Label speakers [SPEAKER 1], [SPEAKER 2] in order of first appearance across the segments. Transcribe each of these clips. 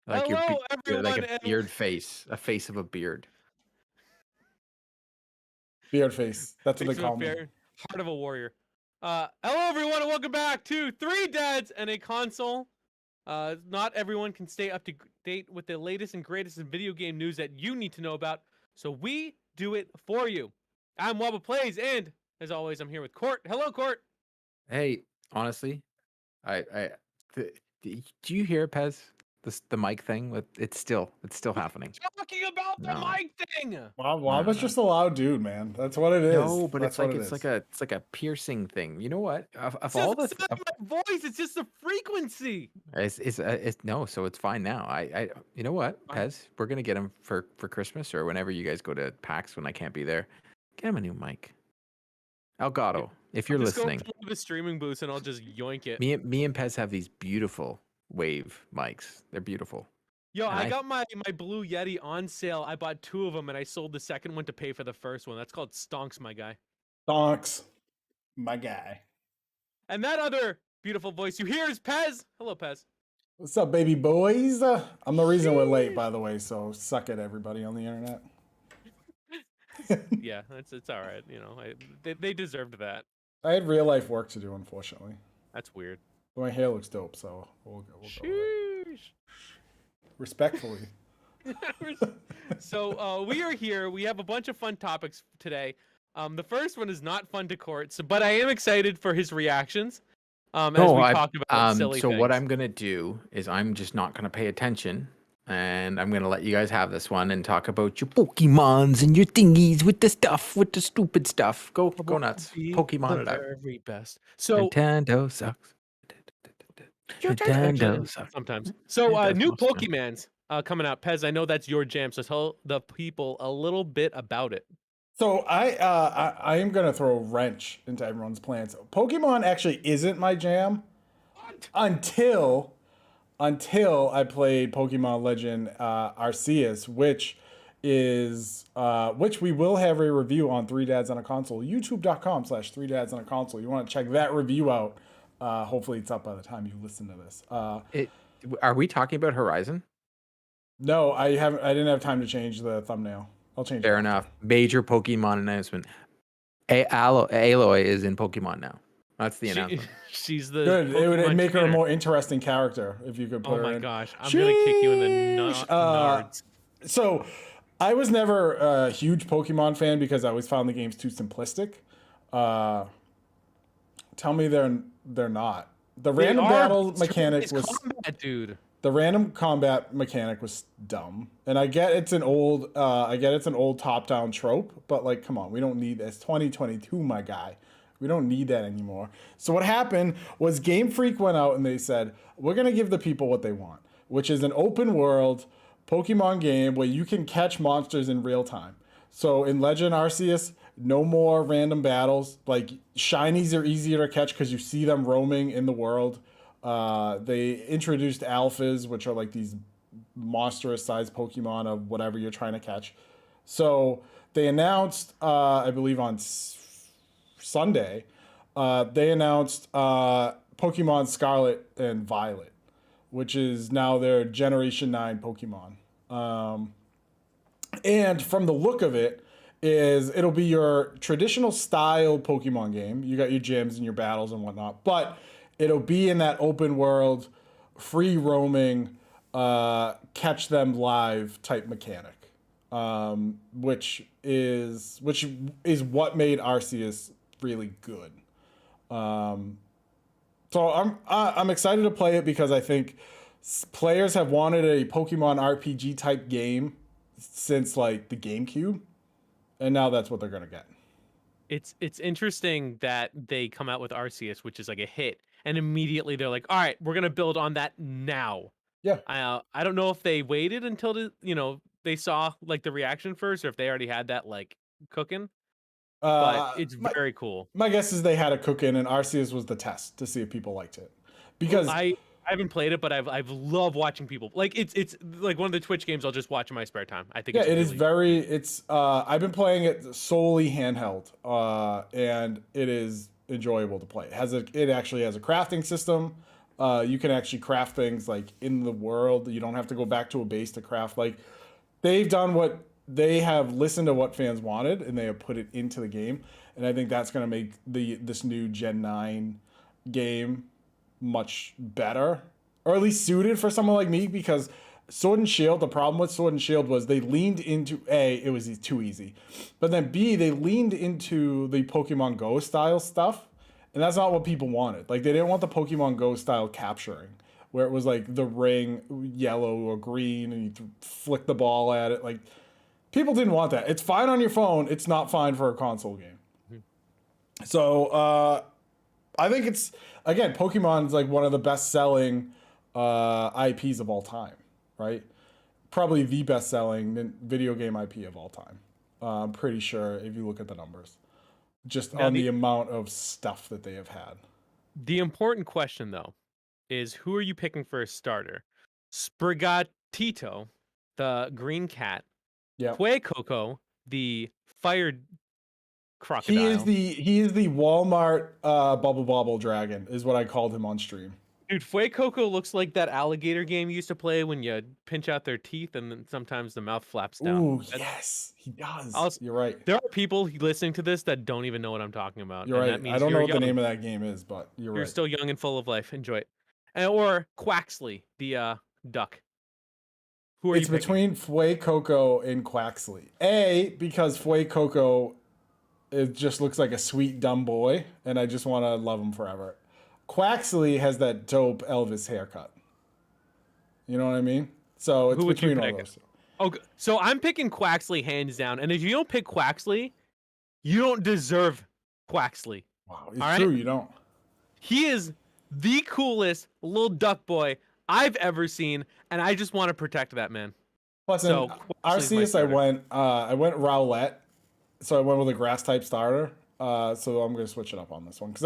[SPEAKER 1] Like your
[SPEAKER 2] Hello,
[SPEAKER 1] like
[SPEAKER 2] everyone,
[SPEAKER 1] a
[SPEAKER 2] and
[SPEAKER 1] beard face, a face of a beard.
[SPEAKER 3] Beard face. That's what they
[SPEAKER 2] face of a
[SPEAKER 3] call me.
[SPEAKER 2] bear, heart of a warrior. Hello, everyone, and welcome back to Three Dads and a Console. Not everyone can stay up to date with the latest and greatest in video game news that you need to know about, so we do it for you. I'm Wabba Plays, and as always, I'm here with Court. Hello, Court.
[SPEAKER 1] Hey, honestly, I do you hear Pez? The mic thing with it's still happening.
[SPEAKER 2] Talking about the
[SPEAKER 1] No,
[SPEAKER 2] mic thing.
[SPEAKER 3] Waba's
[SPEAKER 1] no.
[SPEAKER 3] just a loud dude, man. That's what it is.
[SPEAKER 1] No, but
[SPEAKER 3] That's
[SPEAKER 1] it's like
[SPEAKER 3] what it
[SPEAKER 1] it's
[SPEAKER 3] is.
[SPEAKER 1] like a piercing thing. You know what? Of
[SPEAKER 2] It's
[SPEAKER 1] all
[SPEAKER 2] just
[SPEAKER 1] the
[SPEAKER 2] the sound of my voice. It's just the frequency.
[SPEAKER 1] it's no, so it's fine now. I you know what,
[SPEAKER 2] Fine.
[SPEAKER 1] Pez? We're gonna get him for Christmas or whenever you guys go to PAX when I can't be there. Get him a new mic. Elgato, if you're
[SPEAKER 2] Just go
[SPEAKER 1] listening.
[SPEAKER 2] to the streaming booth, and I'll just yoink it.
[SPEAKER 1] Me and Pez have these beautiful wave mics. They're beautiful.
[SPEAKER 2] Yo,
[SPEAKER 1] And
[SPEAKER 2] I got my Blue Yeti on sale. I bought 2 of them, and I sold the second one to pay for the first one. That's called stonks, my guy.
[SPEAKER 3] Donks, my guy.
[SPEAKER 2] And that other beautiful voice you hear is Pez. Hello, Pez.
[SPEAKER 3] What's up, baby boys? I'm the reason we're late, by the way, so suck it, everybody on the internet.
[SPEAKER 2] Yeah, it's all right. You know, they deserved that.
[SPEAKER 3] I had real life work to do, unfortunately.
[SPEAKER 2] That's weird.
[SPEAKER 3] But my hair looks dope, so we'll go with it.
[SPEAKER 2] Sheesh.
[SPEAKER 3] Respectfully.
[SPEAKER 2] So we are here. We have a bunch of fun topics today. The first one is not fun to Court, but I am excited for his reactions. As we talk about silly
[SPEAKER 1] so
[SPEAKER 2] things.
[SPEAKER 1] what I'm gonna do is I'm just not gonna pay attention, and I'm gonna let you guys have this one and talk about your Pokemons and your thingies with the stuff, with the stupid stuff. Go nuts. Pokemon it out.
[SPEAKER 2] Very best. So
[SPEAKER 1] Nintendo sucks. Nintendo sucks.
[SPEAKER 2] sometimes. So
[SPEAKER 1] It does
[SPEAKER 2] new
[SPEAKER 1] most of the time.
[SPEAKER 2] Pokemans coming out. Pez, I know that's your jam, so tell the people a little bit about it.
[SPEAKER 3] So I am gonna throw a wrench into everyone's plans. Pokemon actually isn't my jam until I played Pokemon Legend Arceus, which we will have a review on 3dads on a console, youtube.com/3dads on a console. You want to check that review out. Hopefully it's up by the time you listen to this.
[SPEAKER 1] Are we talking about Horizon?
[SPEAKER 3] No, I didn't have time to change the thumbnail. I'll change it.
[SPEAKER 1] Fair enough. Major Pokemon announcement. Aloy is in Pokemon now. That's the announcement.
[SPEAKER 2] She's the
[SPEAKER 3] Good. It would
[SPEAKER 2] Pokemon
[SPEAKER 3] make her a
[SPEAKER 2] trainer.
[SPEAKER 3] more interesting character if you could put
[SPEAKER 2] Oh
[SPEAKER 3] her
[SPEAKER 2] my
[SPEAKER 3] in.
[SPEAKER 2] gosh, I'm gonna kick you in the
[SPEAKER 3] Sheesh.
[SPEAKER 2] nards.
[SPEAKER 3] So, I was never a huge Pokemon fan because I always found the games too simplistic. Tell me they're not. The random battle mechanic was
[SPEAKER 2] combat, dude.
[SPEAKER 3] the random combat mechanic was dumb. And I get it's an old top-down trope, but like, come on, we don't need this. 2022, my guy. We don't need that anymore. So what happened was Game Freak went out and they said, we're going to give the people what they want, which is an open world Pokemon game where you can catch monsters in real time. So in Legend Arceus, no more random battles. Like, shinies are easier to catch because you see them roaming in the world. They introduced alphas, which are like these monstrous sized Pokemon of whatever you're trying to catch. So they announced, I believe on Sunday, they announced Pokemon Scarlet and Violet, which is now their Generation 9 Pokemon. And from the look of it, it'll be your traditional style Pokemon game. You got your gyms and your battles and whatnot, but it'll be in that open world, free roaming, catch them live type mechanic, which is what made Arceus really good. So I'm excited to play it because I think players have wanted a Pokemon RPG type game since like the GameCube, and now that's what they're gonna get.
[SPEAKER 2] It's interesting that they come out with Arceus, which is like a hit, and immediately they're like, all right, we're gonna build on that now.
[SPEAKER 3] Yeah.
[SPEAKER 2] I don't know if they waited until they saw like the reaction first, or if they already had that like cooking. But it's very cool.
[SPEAKER 3] My guess is they had a cook in, and Arceus was the test to see if people liked it. Because
[SPEAKER 2] I haven't played it, but I've loved watching people like it's like one of the Twitch games I'll just watch in my spare time. I think
[SPEAKER 3] it is very. It's I've been playing it solely handheld, and it is enjoyable to play. It actually has a crafting system, You can actually craft things like in the world. You don't have to go back to a base to craft. Like they've done what they have listened to what fans wanted, and they have put it into the game. And I think that's going to make this new Gen 9 game much better, or at least suited for someone like me, because Sword and Shield, the problem with Sword and Shield was they leaned into it was too easy, but then B, they leaned into the Pokemon Go style stuff, and that's not what people wanted. Like they didn't want the Pokemon Go style capturing, where it was like the ring yellow or green and you flick the ball at it. Like people didn't want that. It's fine on your phone. It's not fine for a console game. Mm-hmm. So I think it's, again, Pokemon's like one of the best selling IPs of all time. Right? Probably the best-selling video game IP of all time. I'm pretty sure if you look at the numbers. Just now on the amount of stuff that they have had.
[SPEAKER 2] The important question, though, is who are you picking for a starter? Sprigatito, the green cat.
[SPEAKER 3] Yeah.
[SPEAKER 2] Fuecoco, the fire crocodile.
[SPEAKER 3] He is the Walmart Bubble Bobble Dragon, is what I called him on stream.
[SPEAKER 2] Dude, Fuecoco looks like that alligator game you used to play when you pinch out their teeth and then sometimes the mouth flaps down.
[SPEAKER 3] Ooh, yes, he does. You're right.
[SPEAKER 2] There are people listening to this that don't even know what I'm talking about.
[SPEAKER 3] You're right. I don't know what the name of that game is, but you're right.
[SPEAKER 2] You're still young and full of life. Enjoy it. Or Quaxley, the duck. Who are you picking?
[SPEAKER 3] It's between Fuecoco and Quaxley. Because Fuecoco, it just looks like a sweet, dumb boy, and I just want to love him forever. Quaxley has that dope Elvis haircut. You know what I mean? So it's between all those.
[SPEAKER 2] Okay, so I'm picking Quaxley hands down. And if you don't pick Quaxley, you don't deserve Quaxley.
[SPEAKER 3] Wow, it's true, you don't.
[SPEAKER 2] He is the coolest little duck boy I've ever seen, and I just want to protect that man.
[SPEAKER 3] Plus, so, Arceus, I went Rowlet, so I went with a grass type starter. So I'm gonna switch it up on this one because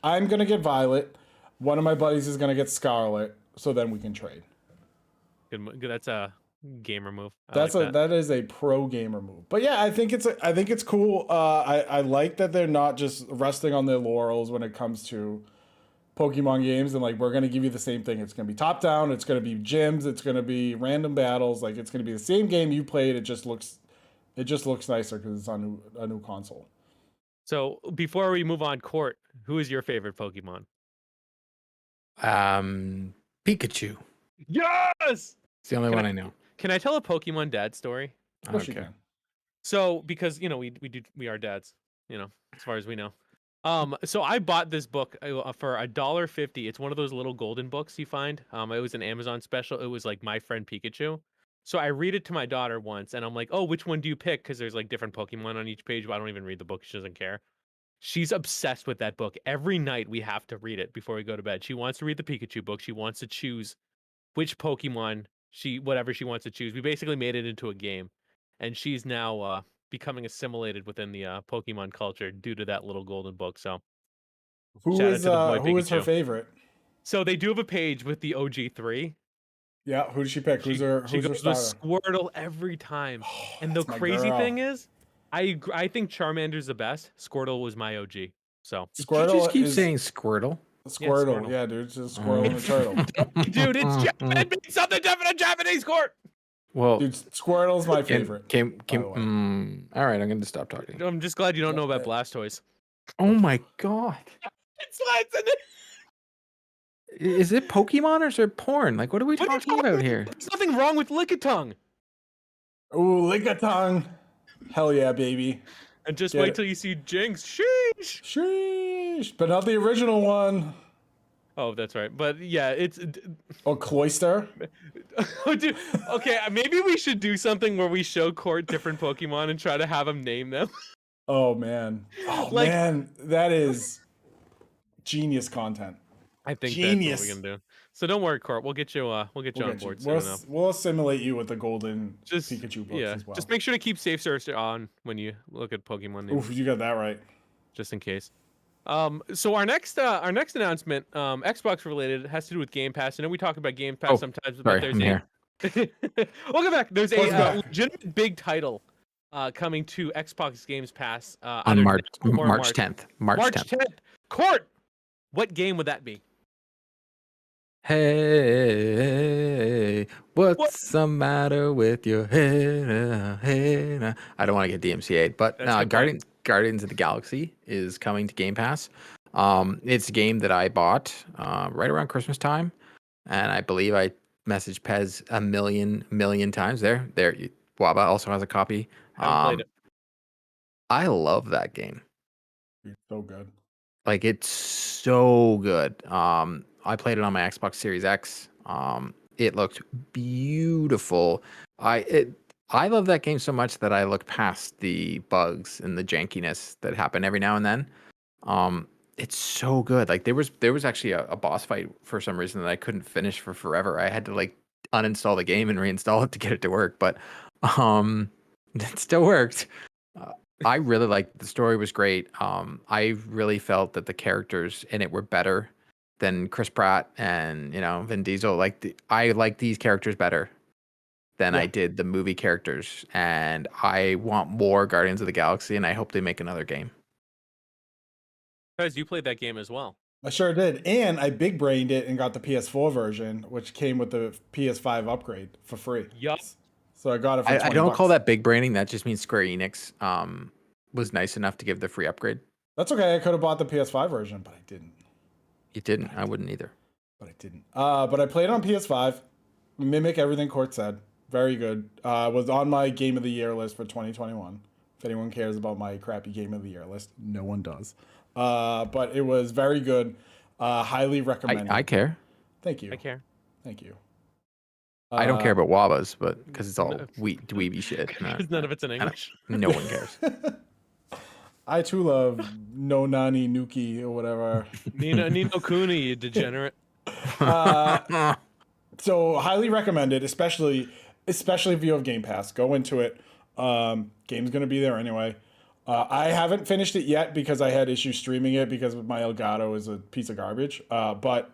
[SPEAKER 3] I'm gonna get Violet. One of my buddies is gonna get Scarlet, so then we can trade.
[SPEAKER 2] Good. That's a gamer move.
[SPEAKER 3] That is a pro gamer move. But yeah, I think it's cool. I like that they're not just resting on their laurels when it comes to Pokemon games, and like we're gonna give you the same thing. It's gonna be top down. It's gonna be gyms. It's gonna be random battles. Like it's gonna be the same game you played. It just looks nicer because it's on a new console.
[SPEAKER 2] So before we move on, Court, who is your favorite Pokemon?
[SPEAKER 1] Pikachu.
[SPEAKER 2] Yes!
[SPEAKER 1] It's the only one I know.
[SPEAKER 2] Can I tell a Pokemon dad story?
[SPEAKER 3] Of course you can.
[SPEAKER 2] So because we are dads, as far as we know. So I bought this book for $1.50. It's one of those little golden books you find. It was an Amazon special. It was like My Friend Pikachu. So I read it to my daughter once, and I'm like, oh, which one do you pick? Because there's like different Pokemon on each page, but I don't even read the book. She doesn't care. She's obsessed with that book. Every night we have to read it before we go to bed. She wants to read the Pikachu book. She wants to choose which Pokemon whatever she wants to choose. We basically made it into a game, and she's now becoming assimilated within the Pokemon culture due to that little golden book. So
[SPEAKER 3] who is her favorite?
[SPEAKER 2] So they do have a page with the OG3.
[SPEAKER 3] Yeah, who does she pick? She goes with
[SPEAKER 2] Squirtle every time. Oh, and the crazy thing is, I think Charmander's the best. Squirtle was my OG. So
[SPEAKER 1] Squirtle, you just keep saying Squirtle.
[SPEAKER 3] Squirtle, yeah, dude, it's just a squirrel and a turtle.
[SPEAKER 2] Dude, it's Japanese, something different in Japanese, Court.
[SPEAKER 1] Well,
[SPEAKER 3] dude, Squirtle's my favorite.
[SPEAKER 1] All right, I'm going to stop talking.
[SPEAKER 2] I'm just glad you don't know about Blastoise.
[SPEAKER 1] Oh my god. Is it Pokemon or is it porn? Like, what are we talking about here?
[SPEAKER 2] There's nothing wrong with Lickitung.
[SPEAKER 3] Ooh, Lickitung. Hell yeah, baby.
[SPEAKER 2] And just wait till you see Jinx. Sheesh.
[SPEAKER 3] Sheesh. But not the original one.
[SPEAKER 2] Oh, that's right. But yeah, it's...
[SPEAKER 3] Oh, Cloyster?
[SPEAKER 2] Oh, dude. Okay, maybe we should do something where we show Court different Pokemon and try to have him name them.
[SPEAKER 3] Oh, man. Oh, man. That is genius content.
[SPEAKER 2] I think that's what we're gonna do. So don't worry, Court. We'll get you on board soon enough.
[SPEAKER 3] We'll assimilate you with the golden Pikachu books as well.
[SPEAKER 2] Just make sure to keep Safe Search on when you look at Pokemon names.
[SPEAKER 3] Oof, you got that right.
[SPEAKER 2] Just in case. So our next announcement, Xbox related, has to do with Game Pass. I know we talk about Game Pass sometimes, but there's welcome back. There's a legitimate big title coming to Xbox Games Pass
[SPEAKER 1] on March 10th. March 10th.
[SPEAKER 2] Court, what game would that be?
[SPEAKER 1] Hey,
[SPEAKER 2] What?
[SPEAKER 1] what's the matter with your head? Hey, I don't want to get DMCA'd, but
[SPEAKER 2] That's a good point.
[SPEAKER 1] Guardians of the Galaxy is coming to Game Pass. It's a game that I bought right around Christmas time, and I believe I messaged Pez a million times. Waba also has a copy.
[SPEAKER 2] Haven't played it.
[SPEAKER 1] I love that game.
[SPEAKER 3] It's so good.
[SPEAKER 1] Like it's so good. I played it on my Xbox Series X. It looked beautiful. I love that game so much that I look past the bugs and the jankiness that happen every now and then. It's so good. Like there was actually a boss fight for some reason that I couldn't finish for forever. I had to like uninstall the game and reinstall it to get it to work, but um, it still worked. I really liked the story was great. I really felt that the characters in it were better than Chris Pratt and Vin Diesel. I like these characters better than I
[SPEAKER 3] Yeah.
[SPEAKER 1] did the movie characters, and I want more Guardians of the Galaxy, and I hope they make another game.
[SPEAKER 2] Pez, you played that game as well.
[SPEAKER 3] I sure did. And I big brained it and got the PS4 version, which came with the PS5 upgrade for free.
[SPEAKER 2] Yup.
[SPEAKER 3] So I got it for 20
[SPEAKER 1] I don't
[SPEAKER 3] bucks.
[SPEAKER 1] call that big braining. That just means Square Enix was nice enough to give the free upgrade.
[SPEAKER 3] That's okay. I could have bought the PS5 version, but I didn't.
[SPEAKER 1] You didn't. I wouldn't either.
[SPEAKER 3] But I didn't. But I played it on PS5. Mimic everything Court said. Very good. Was on my Game of the Year list for 2021. If anyone cares about my crappy Game of the Year list, no one does. But it was very good. Highly recommended.
[SPEAKER 1] I care.
[SPEAKER 3] Thank you.
[SPEAKER 2] I care.
[SPEAKER 3] Thank you.
[SPEAKER 1] I don't care about Wabas, but because it's all dweeby shit.
[SPEAKER 2] Because none of it's in English.
[SPEAKER 1] No one cares.
[SPEAKER 3] I too love No Nani Nuki or whatever.
[SPEAKER 2] Nino Kuni, you degenerate.
[SPEAKER 3] So highly recommended, especially if you have Game Pass. Go into it. Game's gonna be there anyway. I haven't finished it yet because I had issues streaming it because my Elgato is a piece of garbage. But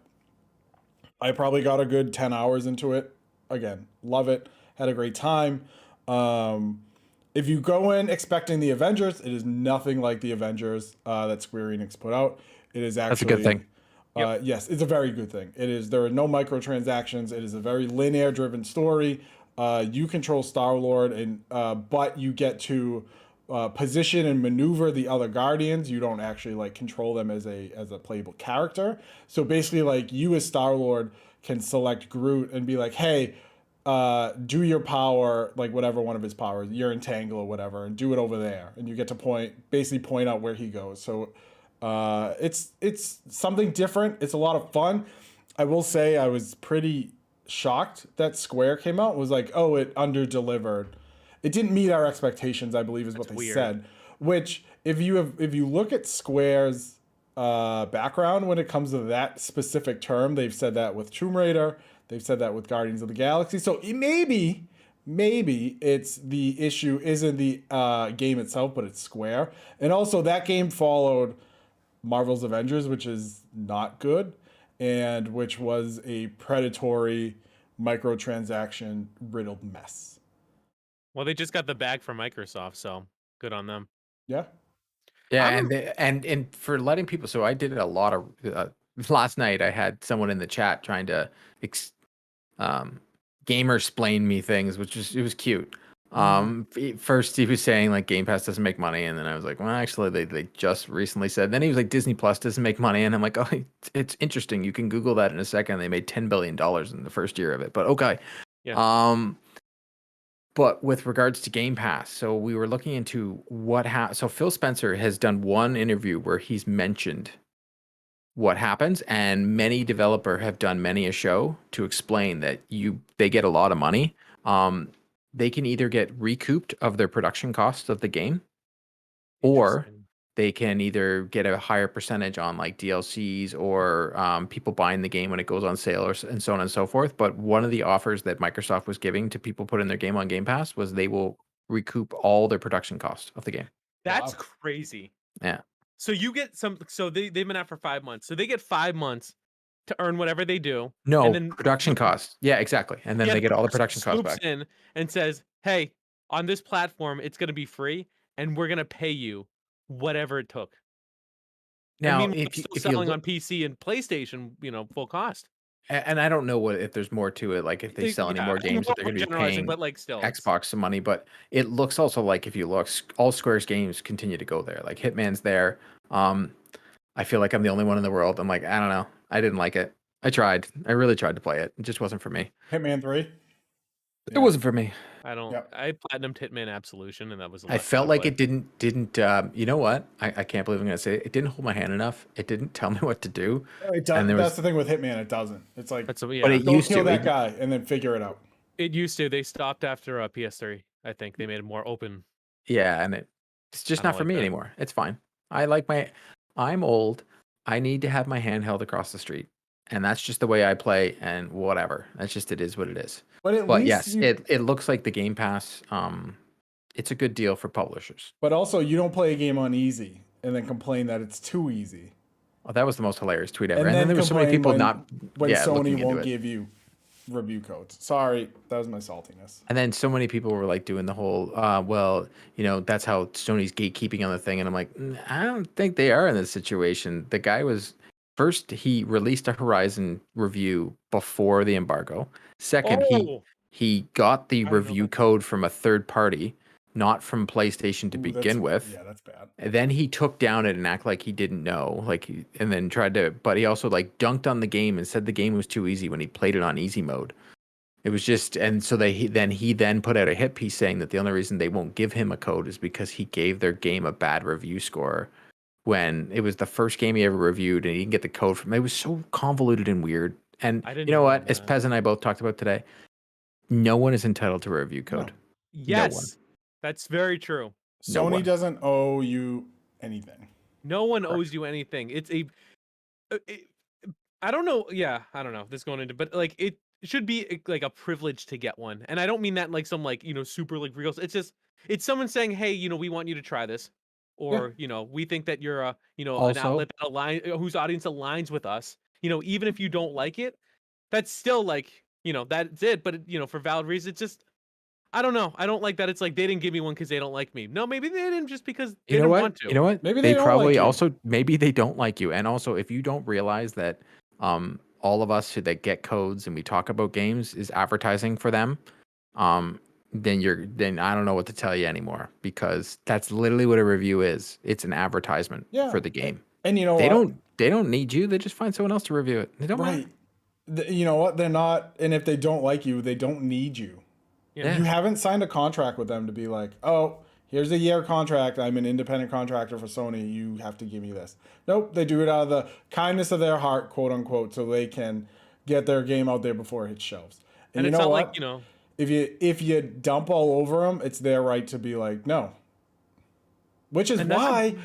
[SPEAKER 3] I probably got a good 10 hours into it. Again, love it. Had a great time. If you go in expecting the Avengers, it is nothing like the Avengers that Square Enix put out. It is actually
[SPEAKER 1] That's a good thing.
[SPEAKER 3] Yes, it's a very good thing. It is. There are no microtransactions. It is a very linear-driven story. You control Star-Lord, and but you get to position and maneuver the other Guardians. You don't actually like control them as a playable character. So basically, like you as Star-Lord can select Groot and be like, hey, do your power, like whatever one of his powers, your entangle or whatever, and do it over there. And you get to basically point out where he goes. So it's something different. It's a lot of fun. I will say I was pretty shocked that Square came out. It was like, oh, it under-delivered. It didn't meet our expectations, I believe is what they said. Which, if you look at Square's background when it comes to that specific term, they've said that with Tomb Raider, they've said that with Guardians of the Galaxy. So maybe it's the issue isn't the game itself, but it's Square. And also that game followed Marvel's Avengers, which is not good, and which was a predatory microtransaction riddled mess.
[SPEAKER 2] Well, they just got the bag from Microsoft, so good on them.
[SPEAKER 3] Yeah.
[SPEAKER 1] Yeah, and for letting people. So I did a lot of last night. I had someone in the chat trying to gamer explain me things, it was cute. First he was saying like Game Pass doesn't make money, and then I was like, well, actually they just recently said. Then he was like Disney Plus doesn't make money, and I'm like, oh, it's interesting. You can Google that in a second. They made $10 billion in the first year of it, but okay.
[SPEAKER 2] Yeah.
[SPEAKER 1] But with regards to Game Pass, so we were looking into so Phil Spencer has done one interview where he's mentioned what happens, and many developer have done many a show to explain that they get a lot of money. They can either get recouped of their production costs of the game, or they can either get a higher percentage on like DLCs or people buying the game when it goes on sale, and so on and so forth. But one of the offers that Microsoft was giving to people putting their game on Game Pass was they will recoup all their production costs of the game.
[SPEAKER 2] That's crazy.
[SPEAKER 1] Yeah.
[SPEAKER 2] So you get they've been out for 5 months. So they get 5 months to earn whatever they do.
[SPEAKER 1] No,
[SPEAKER 2] and then
[SPEAKER 1] production costs. Yeah, exactly. And then they get all the production costs back.
[SPEAKER 2] In and says, hey, on this platform, it's going to be free, and we're going to pay you whatever it took.
[SPEAKER 1] Now,
[SPEAKER 2] if you're selling on PC and PlayStation, full cost.
[SPEAKER 1] And I don't know what if there's more to it, like if they sell any
[SPEAKER 2] Yeah,
[SPEAKER 1] more
[SPEAKER 2] I know
[SPEAKER 1] games that they're
[SPEAKER 2] we're
[SPEAKER 1] going to be
[SPEAKER 2] generalizing,
[SPEAKER 1] paying
[SPEAKER 2] but like still,
[SPEAKER 1] Xbox some money, but it looks also like if you look, all Square's games continue to go there. Like Hitman's there. Um, I feel like I'm the only one in the world. I'm like, I don't know. I didn't like it. I tried. I really tried to play it. It just wasn't for me.
[SPEAKER 3] Hitman 3.
[SPEAKER 1] It
[SPEAKER 3] Yeah.
[SPEAKER 1] wasn't for me.
[SPEAKER 3] Yep.
[SPEAKER 2] I platinumed Hitman Absolution, and that was the
[SPEAKER 1] I
[SPEAKER 2] last time
[SPEAKER 1] felt
[SPEAKER 2] I
[SPEAKER 1] like
[SPEAKER 2] played.
[SPEAKER 1] it didn't. You know what? I can't believe I'm gonna say it. It didn't hold my hand enough. It didn't tell me what to do.
[SPEAKER 3] It
[SPEAKER 1] And
[SPEAKER 3] does,
[SPEAKER 1] there
[SPEAKER 3] that's
[SPEAKER 1] was,
[SPEAKER 3] the thing with Hitman. It doesn't. It's like,
[SPEAKER 2] That's
[SPEAKER 1] but
[SPEAKER 2] yeah.
[SPEAKER 1] it
[SPEAKER 3] don't
[SPEAKER 1] used
[SPEAKER 3] kill
[SPEAKER 1] to.
[SPEAKER 3] that guy and then figure it out.
[SPEAKER 2] It used to. They stopped after PS3. I think they made it more open.
[SPEAKER 1] Yeah, and it's
[SPEAKER 2] I
[SPEAKER 1] just
[SPEAKER 2] don't
[SPEAKER 1] not for
[SPEAKER 2] like
[SPEAKER 1] me
[SPEAKER 2] that.
[SPEAKER 1] anymore. It's fine. I'm old. I need to have my hand held across the street. And that's just the way I play and whatever. That's just it is what it is.
[SPEAKER 3] But at
[SPEAKER 1] But
[SPEAKER 3] least
[SPEAKER 1] yes,
[SPEAKER 3] you.
[SPEAKER 1] it looks like the Game Pass it's a good deal for publishers.
[SPEAKER 3] But also, you don't play a game on easy and then complain that it's too easy,
[SPEAKER 1] Oh, that was the most hilarious tweet ever.
[SPEAKER 3] and
[SPEAKER 1] And then
[SPEAKER 3] then
[SPEAKER 1] there were so many
[SPEAKER 3] complain
[SPEAKER 1] people
[SPEAKER 3] when Sony
[SPEAKER 1] looking into
[SPEAKER 3] won't
[SPEAKER 1] it.
[SPEAKER 3] give you review codes. Sorry, that was my saltiness.
[SPEAKER 1] And then so many people were like doing the whole, well, that's how Sony's gatekeeping on the thing. And I'm like, I don't think they are in this situation. The guy was first, he released a Horizon review before the embargo. Second,
[SPEAKER 2] Oh,
[SPEAKER 1] he got the
[SPEAKER 2] I didn't know
[SPEAKER 1] review
[SPEAKER 2] about that.
[SPEAKER 1] code from a third party, not from PlayStation to
[SPEAKER 3] Ooh,
[SPEAKER 1] begin with.
[SPEAKER 3] Yeah, that's bad.
[SPEAKER 1] And then he took down it and act like he didn't know, and then tried to, but he also like dunked on the game and said the game was too easy when he played it on easy mode. It was just, and so he then put out a hit piece saying that the only reason they won't give him a code is because he gave their game a bad review score when it was the first game he ever reviewed, and he didn't get the code from. It was so convoluted and weird. And
[SPEAKER 2] I didn't
[SPEAKER 1] you know
[SPEAKER 2] know
[SPEAKER 1] what? As
[SPEAKER 2] that.
[SPEAKER 1] Pez and I both talked about today, no one is entitled to a review code.
[SPEAKER 2] Yes, that's very true.
[SPEAKER 1] No
[SPEAKER 3] Sony
[SPEAKER 1] one.
[SPEAKER 3] doesn't owe you anything.
[SPEAKER 2] No one owes you anything. It's I don't know. Yeah, I don't know. This going into, but like it should be like a privilege to get one, and I don't mean that in like some like super like real. It's just it's someone saying, hey, we want you to try this, or we think that you're a an
[SPEAKER 1] Also,
[SPEAKER 2] outlet that whose audience aligns with us. Even if you don't like it, that's still like that's it. But for valid reasons, it's just I don't know. I don't like that. It's like they didn't give me one because they don't like me. No, maybe they didn't just because they
[SPEAKER 1] you know
[SPEAKER 2] didn't
[SPEAKER 1] what?
[SPEAKER 2] want to.
[SPEAKER 1] You know what?
[SPEAKER 3] Maybe
[SPEAKER 1] they
[SPEAKER 3] they don't
[SPEAKER 1] probably
[SPEAKER 3] like you.
[SPEAKER 1] also maybe they don't like you. And also, if you don't realize that, all of us that get codes and we talk about games is advertising for them, then I don't know what to tell you anymore, because that's literally what a review is. It's an advertisement for the game.
[SPEAKER 3] And you know
[SPEAKER 1] They
[SPEAKER 3] what?
[SPEAKER 1] don't need you. They just find someone else to review it. They don't
[SPEAKER 3] Right.
[SPEAKER 1] matter.
[SPEAKER 3] You know what? They're not. And if they don't like you, they don't need you.
[SPEAKER 2] Yeah.
[SPEAKER 3] You haven't signed a contract with them to be like, oh, here's a year contract. I'm an independent contractor for Sony. You have to give me this. Nope. They do it out of the kindness of their heart, quote unquote, so they can get their game out there before it hits shelves. And you
[SPEAKER 2] it's
[SPEAKER 3] know
[SPEAKER 2] not
[SPEAKER 3] what?
[SPEAKER 2] like
[SPEAKER 3] If you dump all over them, it's their right to be like, no. Which is why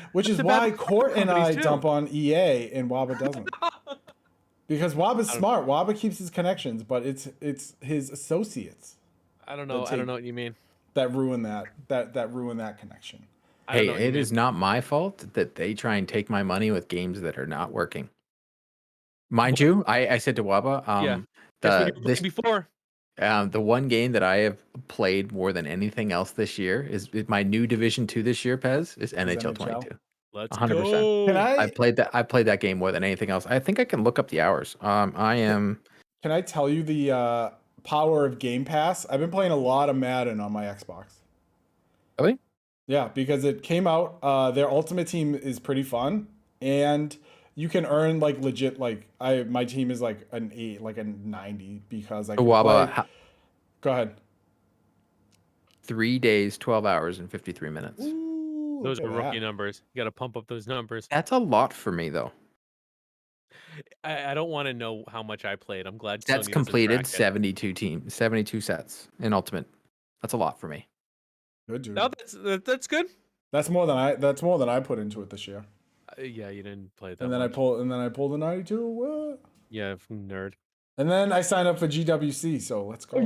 [SPEAKER 3] Court and I dump on EA and Waba doesn't. Because Waba's smart. Waba keeps his connections, but it's his associates
[SPEAKER 2] I don't know. I don't know what you mean.
[SPEAKER 3] that ruin that connection.
[SPEAKER 2] I don't
[SPEAKER 1] Hey,
[SPEAKER 2] know what you
[SPEAKER 1] it is
[SPEAKER 2] mean.
[SPEAKER 1] not my fault that they try and take my money with games that are not working. Mind you, I said to Waba,
[SPEAKER 2] Yeah. Guess what you were
[SPEAKER 1] this
[SPEAKER 2] playing before?
[SPEAKER 1] the one game that I have played more than anything else this year is my new Division 2 this year, Pez, is NHL 22.
[SPEAKER 2] Let's
[SPEAKER 1] 100%.
[SPEAKER 2] go.
[SPEAKER 3] Can
[SPEAKER 1] I played that game more than anything else. I think I can look up the hours.
[SPEAKER 3] Can I tell you the power of Game Pass? I've been playing a lot of Madden on my Xbox.
[SPEAKER 1] Really?
[SPEAKER 3] Yeah, because it came out. Their Ultimate Team is pretty fun, and you can earn like legit. Like my team is like an 8, like a 90 because I can
[SPEAKER 1] Waba,
[SPEAKER 3] play. Go ahead.
[SPEAKER 1] 3 days, 12 hours, and 53 minutes.
[SPEAKER 3] Ooh,
[SPEAKER 2] Those
[SPEAKER 3] look
[SPEAKER 2] are
[SPEAKER 3] at
[SPEAKER 2] rookie
[SPEAKER 3] that.
[SPEAKER 2] numbers. You got to pump up those numbers.
[SPEAKER 1] That's a lot for me, though.
[SPEAKER 2] I don't want to know how much I played. I'm glad
[SPEAKER 1] Sets
[SPEAKER 2] Sony doesn't
[SPEAKER 1] completed,
[SPEAKER 2] track it.
[SPEAKER 1] 72 sets in Ultimate. That's a lot for me.
[SPEAKER 3] Good dude.
[SPEAKER 2] No, that's good.
[SPEAKER 3] That's more than I put into it this year.
[SPEAKER 2] Yeah, you didn't play that.
[SPEAKER 3] And then
[SPEAKER 2] much.
[SPEAKER 3] I pulled the 92. What?
[SPEAKER 2] Yeah, nerd.
[SPEAKER 3] And then I signed up for GWC. So let's go.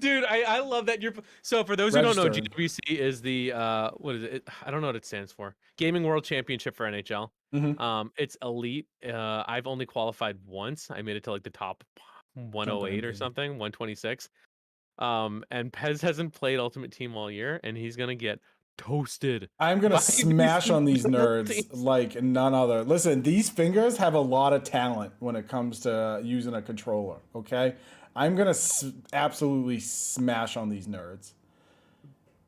[SPEAKER 2] Dude, I love that you're. So for those who don't know,
[SPEAKER 3] Registered.
[SPEAKER 2] GWC is the what is it? I don't know what it stands for. Gaming World Championship for NHL.
[SPEAKER 3] Mhm.
[SPEAKER 2] It's elite. I've only qualified once. I made it to like the top 108 or
[SPEAKER 3] MVP.
[SPEAKER 2] something, 126. And Pez hasn't played Ultimate Team all year, and he's gonna get Toasted.
[SPEAKER 3] I'm gonna
[SPEAKER 2] Why do you
[SPEAKER 3] smash on these
[SPEAKER 2] smell
[SPEAKER 3] nerds
[SPEAKER 2] taste?
[SPEAKER 3] like none other. Listen, these fingers have a lot of talent when it comes to using a controller. Okay, I'm gonna absolutely smash on these nerds.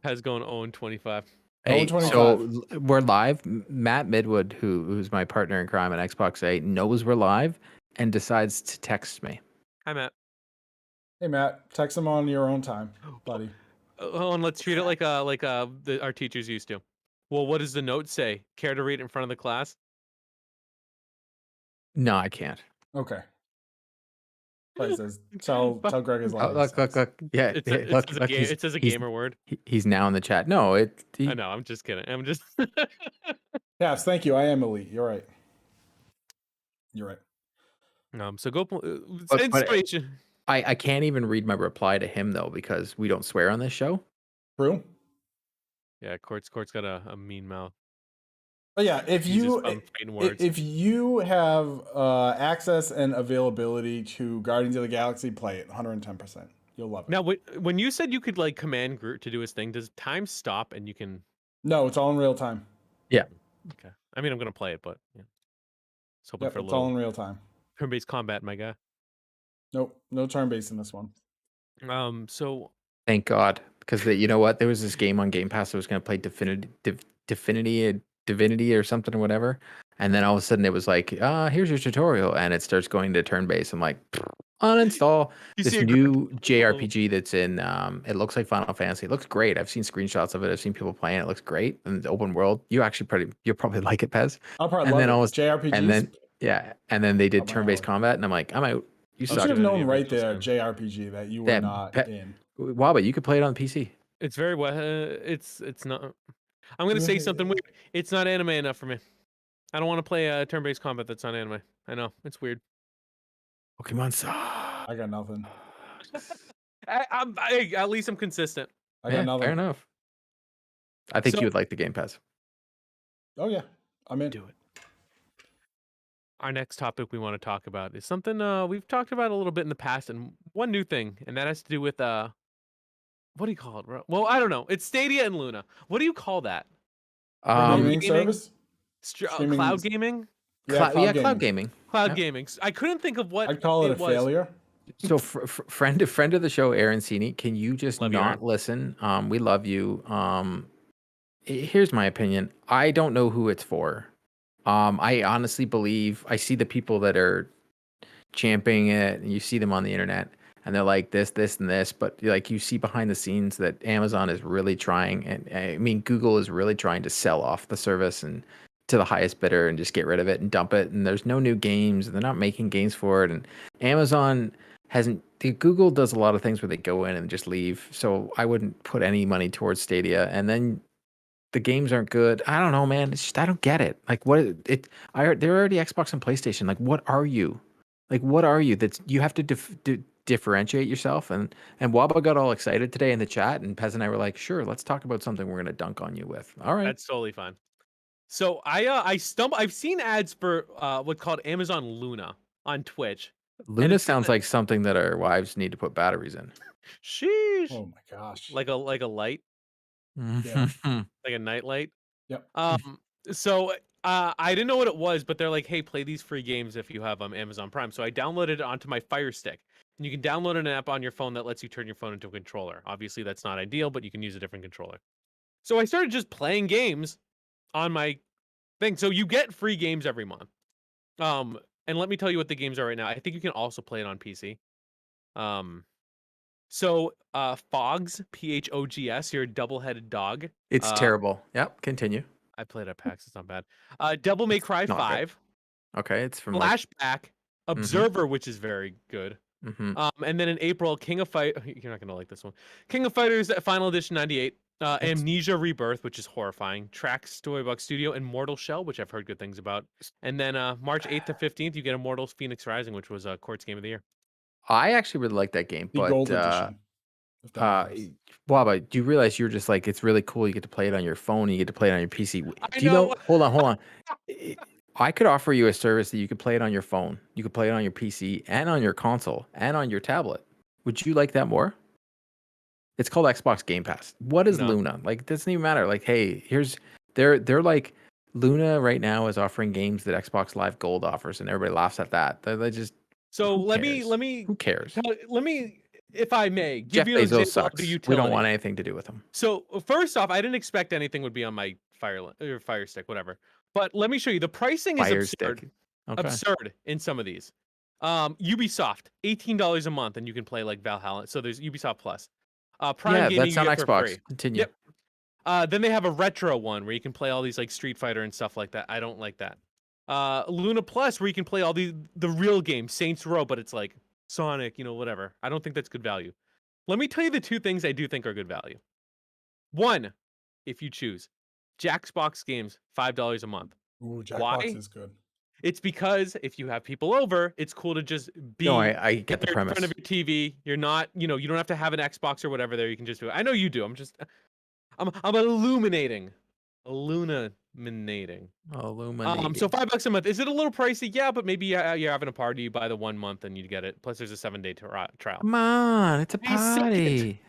[SPEAKER 2] Has gone 0-25.
[SPEAKER 1] Hey,
[SPEAKER 3] 0-25.
[SPEAKER 1] so we're live. Matt Midwood, who's my partner in crime at Xbox 8, knows we're live and decides to text me.
[SPEAKER 2] Hi, Matt.
[SPEAKER 3] Hey Matt, text them on your own time, buddy.
[SPEAKER 2] Hold on, let's treat it like our teachers used to. Well, what does the note say? Care to read it in front of the class?
[SPEAKER 1] No, I can't.
[SPEAKER 3] Okay. But it says tell Greg his
[SPEAKER 1] Oh,
[SPEAKER 3] life.
[SPEAKER 1] look. Yeah,
[SPEAKER 2] It
[SPEAKER 1] look.
[SPEAKER 2] says a
[SPEAKER 1] He's
[SPEAKER 2] gamer word.
[SPEAKER 1] he's now in the chat. No,
[SPEAKER 2] I know. I'm just kidding. I'm just.
[SPEAKER 3] Yes, thank you. I am elite. You're right. You're right.
[SPEAKER 2] So go.
[SPEAKER 1] But-
[SPEAKER 2] Inspiration.
[SPEAKER 1] I can't even read my reply to him though because we don't swear on this show.
[SPEAKER 3] True.
[SPEAKER 2] Yeah, Court's got a mean mouth.
[SPEAKER 3] But yeah, if
[SPEAKER 2] Uses
[SPEAKER 3] you
[SPEAKER 2] fighting words.
[SPEAKER 3] if you have access and availability to Guardians of the Galaxy, play it 110%. You'll love it.
[SPEAKER 2] Now, when you said you could like command Groot to do his thing, does time stop and you can?
[SPEAKER 3] No, it's all in real time.
[SPEAKER 1] Yeah.
[SPEAKER 2] Okay. I mean, I'm gonna play it, but yeah. Just hoping
[SPEAKER 3] Yep,
[SPEAKER 2] for a
[SPEAKER 3] it's all
[SPEAKER 2] little
[SPEAKER 3] in real time.
[SPEAKER 2] turn-based combat, my guy.
[SPEAKER 3] Nope, no turn based in this one.
[SPEAKER 2] So
[SPEAKER 1] Thank God, because you know what? There was this game on Game Pass that was going to play Divinity or something or whatever, and then all of a sudden it was like, here's your tutorial, and it starts going to turn based. I'm like, uninstall
[SPEAKER 2] You
[SPEAKER 1] this
[SPEAKER 2] see a
[SPEAKER 1] new JRPG that's in. It looks like Final Fantasy. It looks great. I've seen screenshots of it. I've seen people playing. It looks great, and it's open world. You'll probably like it, Pez.
[SPEAKER 3] I'll probably
[SPEAKER 1] And then
[SPEAKER 3] love
[SPEAKER 1] all
[SPEAKER 3] it. JRPGs.
[SPEAKER 1] And then and then they did
[SPEAKER 3] Up my
[SPEAKER 1] turn based
[SPEAKER 3] alley.
[SPEAKER 1] combat, and I'm like, I'm out. You
[SPEAKER 3] You
[SPEAKER 1] suck.
[SPEAKER 3] should have
[SPEAKER 2] Opportunity
[SPEAKER 3] known
[SPEAKER 2] of
[SPEAKER 3] right there,
[SPEAKER 2] Rachel
[SPEAKER 3] JRPG, that you were
[SPEAKER 1] That
[SPEAKER 3] not
[SPEAKER 1] pet-
[SPEAKER 3] in.
[SPEAKER 1] Waba, you could play it on PC.
[SPEAKER 2] It's very well. It's not. I'm gonna say something weird. It's not anime enough for me. I don't want to play a turn-based combat that's not anime. I know it's weird.
[SPEAKER 1] Pokemon suck.
[SPEAKER 3] I got nothing.
[SPEAKER 2] At least I'm consistent.
[SPEAKER 3] I got nothing.
[SPEAKER 1] Fair enough. I think
[SPEAKER 2] So-
[SPEAKER 1] you would like the Game Pass.
[SPEAKER 3] Oh yeah, I'm in.
[SPEAKER 2] Do it. Our next topic we want to talk about is something we've talked about a little bit in the past, and one new thing, and that has to do with what do you call it? Well, I don't know. It's Stadia and Luna. What do you call that?
[SPEAKER 3] Streaming
[SPEAKER 2] gaming?
[SPEAKER 3] service. Streaming-
[SPEAKER 2] Cloud gaming?
[SPEAKER 3] Yeah,
[SPEAKER 1] Cloud gaming.
[SPEAKER 2] Cloud
[SPEAKER 1] Yep.
[SPEAKER 2] gaming. I couldn't think of what
[SPEAKER 3] I'd call it a
[SPEAKER 2] was.
[SPEAKER 3] failure.
[SPEAKER 1] So, friend of the show, Aaron Sini, can you just
[SPEAKER 2] Love you,
[SPEAKER 1] not
[SPEAKER 2] Aaron.
[SPEAKER 1] listen? We love you. Here's my opinion. I don't know who it's for. I honestly believe I see the people that are championing it, and you see them on the internet, and they're like this, and this. But like you see behind the scenes that Amazon is really trying, and I mean Google is really trying to sell off the service and to the highest bidder and just get rid of it and dump it. And there's no new games, and they're not making games for it. And Amazon hasn't. Google does a lot of things where they go in and just leave. So I wouldn't put any money towards Stadia, and then the games aren't good. I don't know, man. It's just I don't get it. Like what they're already Xbox and PlayStation. Like what are you? Like what are you? That's you have to differentiate yourself. And Waba got all excited today in the chat, and Pez and I were like, sure, let's talk about something we're gonna dunk on you with. All right.
[SPEAKER 2] That's totally fine. So I've seen ads for what's called Amazon Luna on Twitch.
[SPEAKER 1] Luna
[SPEAKER 2] it's
[SPEAKER 1] sounds like something that our wives need to put batteries in.
[SPEAKER 2] Sheesh.
[SPEAKER 3] Oh my gosh.
[SPEAKER 2] Like a light,
[SPEAKER 3] Yeah.
[SPEAKER 2] like a night light.
[SPEAKER 3] Yep.
[SPEAKER 2] So I didn't know what it was, but they're like, hey, play these free games if you have Amazon Prime. So I downloaded it onto my Fire Stick. And you can download an app on your phone that lets you turn your phone into a controller. Obviously, that's not ideal, but you can use a different controller. So I started just playing games on my thing. So you get free games every month. And let me tell you what the games are right now. I think you can also play it on PC. So Phogs, Phogs, you're a double-headed dog.
[SPEAKER 1] It's terrible. Yep. Continue.
[SPEAKER 2] I played at PAX. It's not bad. Devil May Cry
[SPEAKER 1] not good.
[SPEAKER 2] 5,
[SPEAKER 1] Okay. It's from like,
[SPEAKER 2] Flashback, Observer, which is very good. And then in April, King of Fight. You're not gonna like this one. King of Fighters Final Edition 98. Amnesia Rebirth, which is horrifying. Track Storybook Studio and Mortal Shell, which I've heard good things about. And then March 8th to 15th, you get Immortals Phoenix Rising, which was Court's Game of the Year.
[SPEAKER 1] I actually really like that game,
[SPEAKER 3] The
[SPEAKER 1] but
[SPEAKER 3] gold edition. if that matters.
[SPEAKER 1] Waba, do you realize you're just like it's really cool? You get to play it on your phone. You get to play it on your PC.
[SPEAKER 2] I
[SPEAKER 1] Do you know?
[SPEAKER 2] know.
[SPEAKER 1] Hold on. I could offer you a service that you could play it on your phone. You could play it on your PC and on your console and on your tablet. Would you like that more? It's called Xbox Game Pass. What is
[SPEAKER 2] No.
[SPEAKER 1] Luna? Like, it doesn't even matter. Like, hey, they're like Luna right now is offering games that Xbox Live Gold offers, and everybody laughs at that. They just
[SPEAKER 2] So
[SPEAKER 1] who
[SPEAKER 2] let
[SPEAKER 1] cares?
[SPEAKER 2] me
[SPEAKER 1] Who cares?
[SPEAKER 2] let me, if I may, give
[SPEAKER 1] Jeff
[SPEAKER 2] you an
[SPEAKER 1] Bezos
[SPEAKER 2] example of
[SPEAKER 1] sucks.
[SPEAKER 2] the
[SPEAKER 1] We
[SPEAKER 2] utility.
[SPEAKER 1] don't want anything to do with him.
[SPEAKER 2] So first off, I didn't expect anything would be on my Fire Stick, whatever. But let me show you. The pricing is
[SPEAKER 1] Fire
[SPEAKER 2] absurd.
[SPEAKER 1] Stick. Okay.
[SPEAKER 2] Absurd in some of these. Ubisoft, $18 a month, and you can play like Valhalla. So there's Ubisoft Plus. Prime
[SPEAKER 1] Yeah,
[SPEAKER 2] Gaming
[SPEAKER 1] that's
[SPEAKER 2] you
[SPEAKER 1] on
[SPEAKER 2] get for
[SPEAKER 1] Xbox.
[SPEAKER 2] free.
[SPEAKER 1] Continue.
[SPEAKER 2] Yep. Then they have a retro one where you can play all these like Street Fighter and stuff like that. I don't like that. Luna Plus where you can play all the real games, Saints Row, but it's like Sonic, whatever. I don't think that's good value. Let me tell you the two things I do think are good value. One, if you choose, Jackbox games, $5 a month.
[SPEAKER 3] Ooh,
[SPEAKER 2] Why?
[SPEAKER 3] Jackbox is good.
[SPEAKER 2] It's because if you have people over, it's cool to just be
[SPEAKER 1] No, I get the
[SPEAKER 2] there in
[SPEAKER 1] premise.
[SPEAKER 2] front of your TV. You're not, you don't have to have an Xbox or whatever there. You can just do it. I know you do. I'm illuminating.
[SPEAKER 1] Illuminating.
[SPEAKER 2] So $5 a month. Is it a little pricey? Yeah, but maybe you're having a party, you buy the 1 month and you get it. Plus there's a 7-day trial.
[SPEAKER 1] Come on, it's a
[SPEAKER 2] The second-
[SPEAKER 1] party.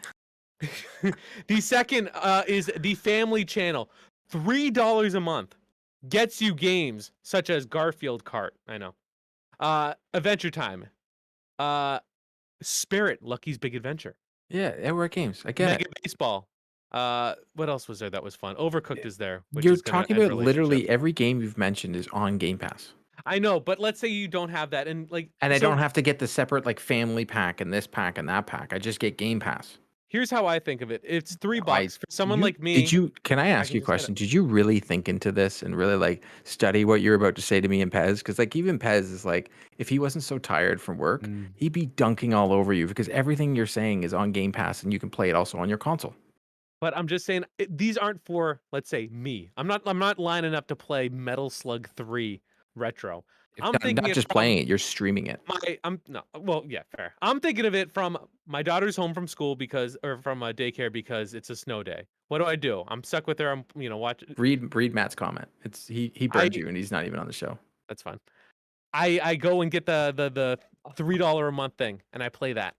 [SPEAKER 2] The second is the family channel. $3 a month gets you games such as Garfield Kart. I know. Adventure Time. Spirit, Lucky's Big Adventure.
[SPEAKER 1] Yeah, Everywhere Games. I get
[SPEAKER 2] Mega
[SPEAKER 1] it.
[SPEAKER 2] Baseball. What else was there that was fun? Overcooked is there. Which
[SPEAKER 1] You're
[SPEAKER 2] is gonna
[SPEAKER 1] talking
[SPEAKER 2] end
[SPEAKER 1] about literally
[SPEAKER 2] relationships.
[SPEAKER 1] every game you've mentioned is on Game Pass.
[SPEAKER 2] I know, but let's say you don't have that, and
[SPEAKER 1] I don't have to get the separate like family pack and this pack and that pack. I just get Game Pass.
[SPEAKER 2] Here's how I think of it. It's $3 for someone like me.
[SPEAKER 1] Can I ask
[SPEAKER 2] can
[SPEAKER 1] you a
[SPEAKER 2] just get
[SPEAKER 1] question?
[SPEAKER 2] it.
[SPEAKER 1] Did you really think into this and really like study what you're about to say to me and Pez? Because like even Pez is like, if he wasn't so tired from work, he'd be dunking all over you because everything you're saying is on Game Pass and you can play it also on your console.
[SPEAKER 2] But I'm just saying these aren't for, let's say, me. I'm not lining up to play Metal Slug 3 retro. I'm thinking
[SPEAKER 1] not just playing it, you're streaming it.
[SPEAKER 2] Fair. I'm thinking of it from my daughter's home from school or from daycare because it's a snow day. What do? I'm stuck with her. I'm watching.
[SPEAKER 1] Read Matt's comment. It's he burned you and he's not even on the show.
[SPEAKER 2] That's fine. I go and get the $3 a month thing and I play that.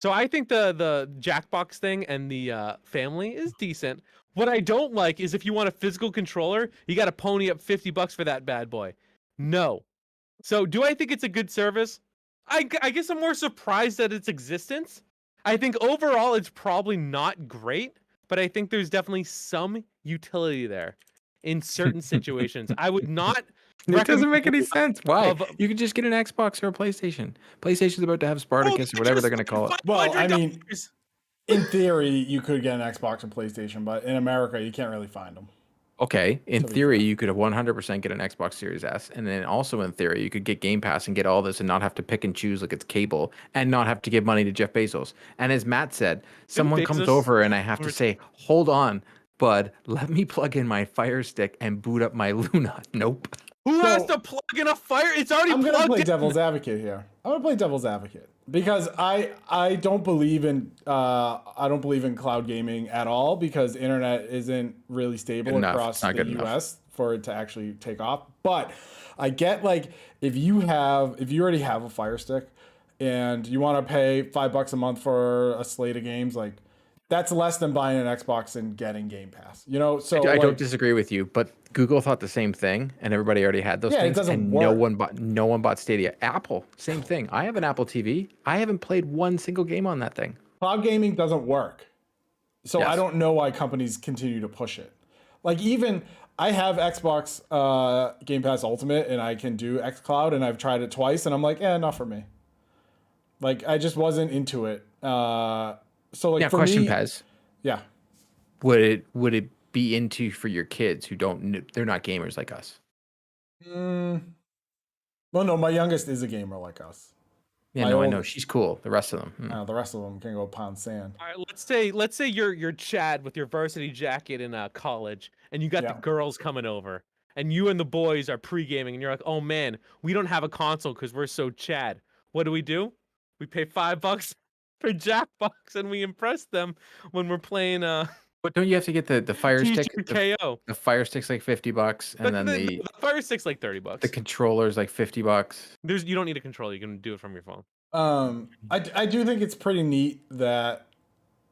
[SPEAKER 2] So I think the Jackbox thing and the family is decent. What I don't like is if you want a physical controller, you got to pony up $50 for that bad boy. No. So do I think it's a good service? I guess I'm more surprised at its existence. I think overall it's probably not great, but I think there's definitely some utility there in certain situations. I would not.
[SPEAKER 1] It doesn't make any sense. Why? You could just get an Xbox or a PlayStation. PlayStation's about to have Spartacus or whatever they're going to call it.
[SPEAKER 3] Well, I mean, in theory, you could get an Xbox and PlayStation, but in America, you can't really find them.
[SPEAKER 1] Okay, in theory, you could 100% get an Xbox Series S, and then also in theory, you could get Game Pass and get all this and not have to pick and choose like it's cable, and not have to give money to Jeff Bezos. And as Matt said, someone comes over and I have to say, "Hold on, bud, let me plug in my Fire Stick and boot up my Luna." Nope.
[SPEAKER 2] Who has to plug in a fire? It's already plugged in.
[SPEAKER 3] I'm gonna play devil's advocate here. I'm gonna play devil's advocate because I don't believe in cloud gaming at all because the internet isn't really stable across the US for it to actually take off. But I get like if you already have a Fire Stick and you want to pay $5 a month for a slate of games, like that's less than buying an Xbox and getting Game Pass. So
[SPEAKER 1] I don't disagree with you, but Google thought the same thing, and everybody already had those things.
[SPEAKER 3] It doesn't
[SPEAKER 1] and
[SPEAKER 3] work.
[SPEAKER 1] no one bought Stadia. Apple, same thing. I have an Apple TV. I haven't played one single game on that thing.
[SPEAKER 3] Cloud gaming doesn't work. So
[SPEAKER 1] Yes.
[SPEAKER 3] I don't know why companies continue to push it. Like even I have Xbox Game Pass Ultimate and I can do xCloud and I've tried it twice and I'm like, not for me. Like I just wasn't into it. So like for
[SPEAKER 1] question,
[SPEAKER 3] me,
[SPEAKER 1] Pez.
[SPEAKER 3] Yeah.
[SPEAKER 1] Would it be into for your kids who they're not gamers like us?
[SPEAKER 3] Well, no, my youngest is a gamer like us.
[SPEAKER 1] Yeah, I know. She's cool. The rest of them.
[SPEAKER 3] The rest of them can go pound sand.
[SPEAKER 2] All right, let's say you're Chad with your varsity jacket in college, and you got the girls coming over, and you and the boys are pre-gaming, and you're like, oh man, we don't have a console because we're so Chad. What do? We pay $5 for Jackbox, and we impress them when we're playing.
[SPEAKER 1] But don't you have to get the Fire Stick?
[SPEAKER 2] KO.
[SPEAKER 1] The Fire Stick's like $50, and then the
[SPEAKER 2] Fire Stick's like $30.
[SPEAKER 1] The controller's like $50.
[SPEAKER 2] You don't need a controller. You can do it from your phone.
[SPEAKER 3] I do think it's pretty neat that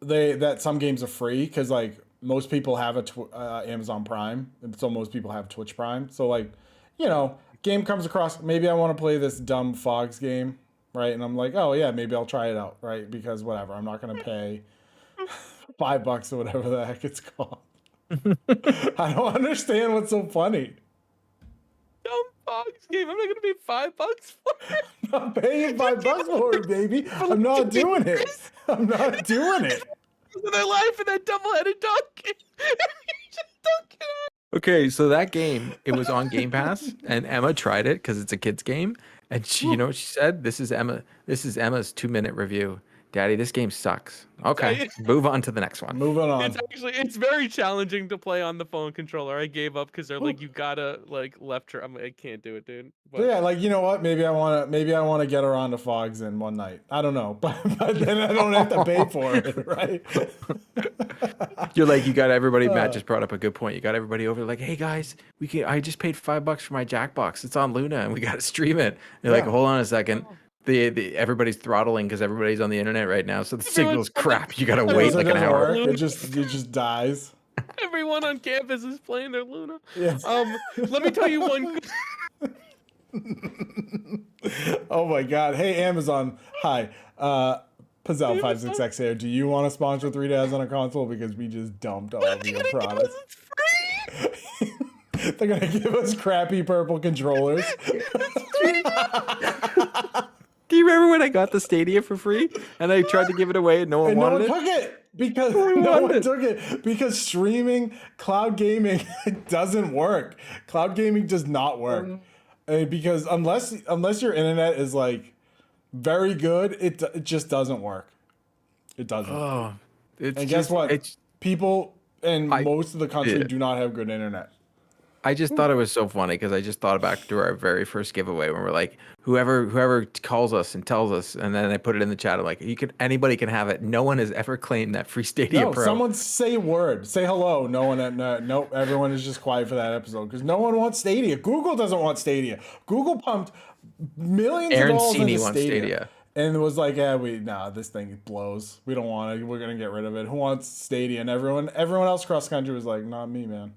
[SPEAKER 3] that some games are free because like most people have Amazon Prime, and so most people have Twitch Prime. So like, game comes across. Maybe I want to play this dumb Fogs game, right? And I'm like, oh yeah, maybe I'll try it out, right? Because whatever, I'm not gonna pay $5 or whatever the heck it's called. I don't understand what's so funny.
[SPEAKER 2] Dumb Fox game. I'm not gonna pay $5 for it.
[SPEAKER 3] I'm not paying $5 for it, baby. I'm not doing it. I'm not doing it.
[SPEAKER 2] And I life in that double-headed dog game. You just don't get it.
[SPEAKER 1] Okay, so that game, it was on Game Pass, and Emma tried it because it's a kid's game, and she, you know what she said? This is Emma's 2-minute review. Daddy, this game sucks. Okay, move on to the next one.
[SPEAKER 3] Moving on.
[SPEAKER 2] It's very challenging to play on the phone controller. I gave up because they're like, you gotta like left her. I can't do it, dude.
[SPEAKER 3] But yeah, like, you know what? Maybe I want to get her on to Fogs in one night. I don't know, but then I don't have to pay for it, right?
[SPEAKER 1] You're like, you got everybody. Matt just brought up a good point. You got everybody over like, hey guys, I just paid $5 for my Jackbox. It's on Luna, and we got to stream it. They're like, hold on a second. Everybody's throttling because everybody's on the internet right now, so the signal's crap. You gotta wait like an hour.
[SPEAKER 3] It just dies.
[SPEAKER 2] Everyone on campus is playing their Luna.
[SPEAKER 3] Yeah.
[SPEAKER 2] Let me tell you one.
[SPEAKER 3] Oh my God! Hey Amazon, hi. Pizzelle56X here. Do you want to sponsor 3 Dads on a Console because we just dumped all of your products? They're gonna give us crappy purple controllers.
[SPEAKER 1] Do you remember when I got the Stadia for free and I tried to give it away and no one wanted it?
[SPEAKER 3] No one took it because no one took it because streaming cloud gaming doesn't work. Cloud gaming does not work. Because unless your internet is like very good, it just doesn't work. It doesn't.
[SPEAKER 1] Oh,
[SPEAKER 3] and guess what? People in most of the country do not have good internet.
[SPEAKER 1] I just thought it was so funny because I just thought back to our very first giveaway when we're like, whoever calls us and tells us, and then I put it in the chat. I'm like, anybody can have it. No one has ever claimed that free Stadia Pro.
[SPEAKER 3] Someone say a word, say hello. No one, nope. Everyone is just quiet for that episode because no one wants Stadia. Google doesn't want Stadia. Google pumped millions of dollars into Stadia. And it was like, this thing blows. We don't want it. We're gonna get rid of it. Who wants Stadia? And everyone else across the country was like, not me, man.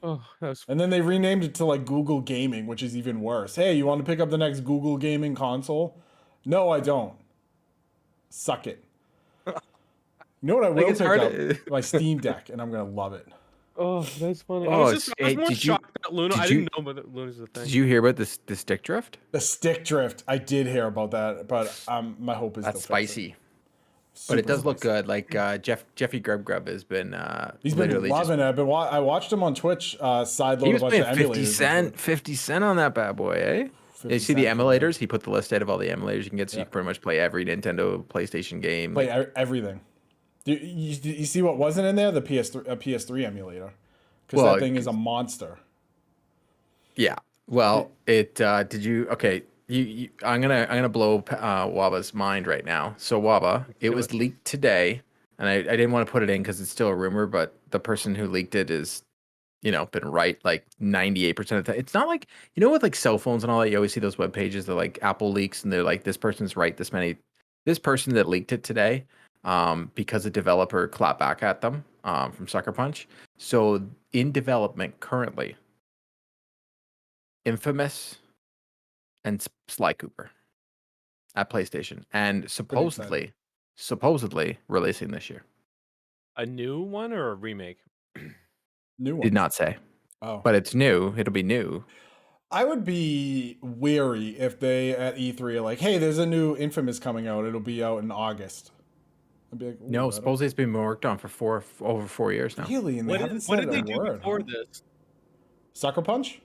[SPEAKER 2] Oh,
[SPEAKER 3] and then they renamed it to like Google Gaming, which is even worse. Hey, you want to pick up the next Google Gaming console? No, I don't. Suck it. You know what I will pick up? My Steam Deck, and I'm gonna love it.
[SPEAKER 2] Oh, that's funny.
[SPEAKER 1] Oh,
[SPEAKER 2] I was more shocked at Luna. I didn't know about Luna's a thing.
[SPEAKER 1] Did you hear about the stick drift?
[SPEAKER 3] The stick drift. I did hear about that, but my hope is
[SPEAKER 1] that's spicy. But it does look good. Like Jeffy Grub has been.
[SPEAKER 3] He's been loving it. I watched him on Twitch. Sideload
[SPEAKER 1] he was paying 50 cent on that bad boy, eh? You see the emulators? He put the list out of all the emulators you can get, so you can pretty much play every Nintendo, PlayStation game.
[SPEAKER 3] Play everything. You see what wasn't in there? The PS3 emulator, because that thing is a monster.
[SPEAKER 1] Yeah. Well, did you? Okay. I'm gonna blow Waba's mind right now. So Waba, it was leaked today, and I didn't want to put it in because it's still a rumor, but the person who leaked it is, been right like 98% of the time. It's not like with like cell phones and all that. You always see those web pages that like Apple leaks, and they're like, this person's right. This person that leaked it today, because a developer clapped back at them, from Sucker Punch. So in development currently, Infamous and Sly Cooper at PlayStation, and supposedly releasing this year.
[SPEAKER 2] A new one or a remake?
[SPEAKER 3] New one.
[SPEAKER 1] Did not say.
[SPEAKER 3] Oh,
[SPEAKER 1] but it's new. It'll be new.
[SPEAKER 3] I would be weary if they at E3 are like, "Hey, there's a new Infamous coming out. It'll be out in August." I'd be like,
[SPEAKER 1] no, supposedly it's been worked on for over 4 years now.
[SPEAKER 3] Really? And they haven't said
[SPEAKER 2] what did they do
[SPEAKER 3] word,
[SPEAKER 2] before this?
[SPEAKER 3] Sucker Punch.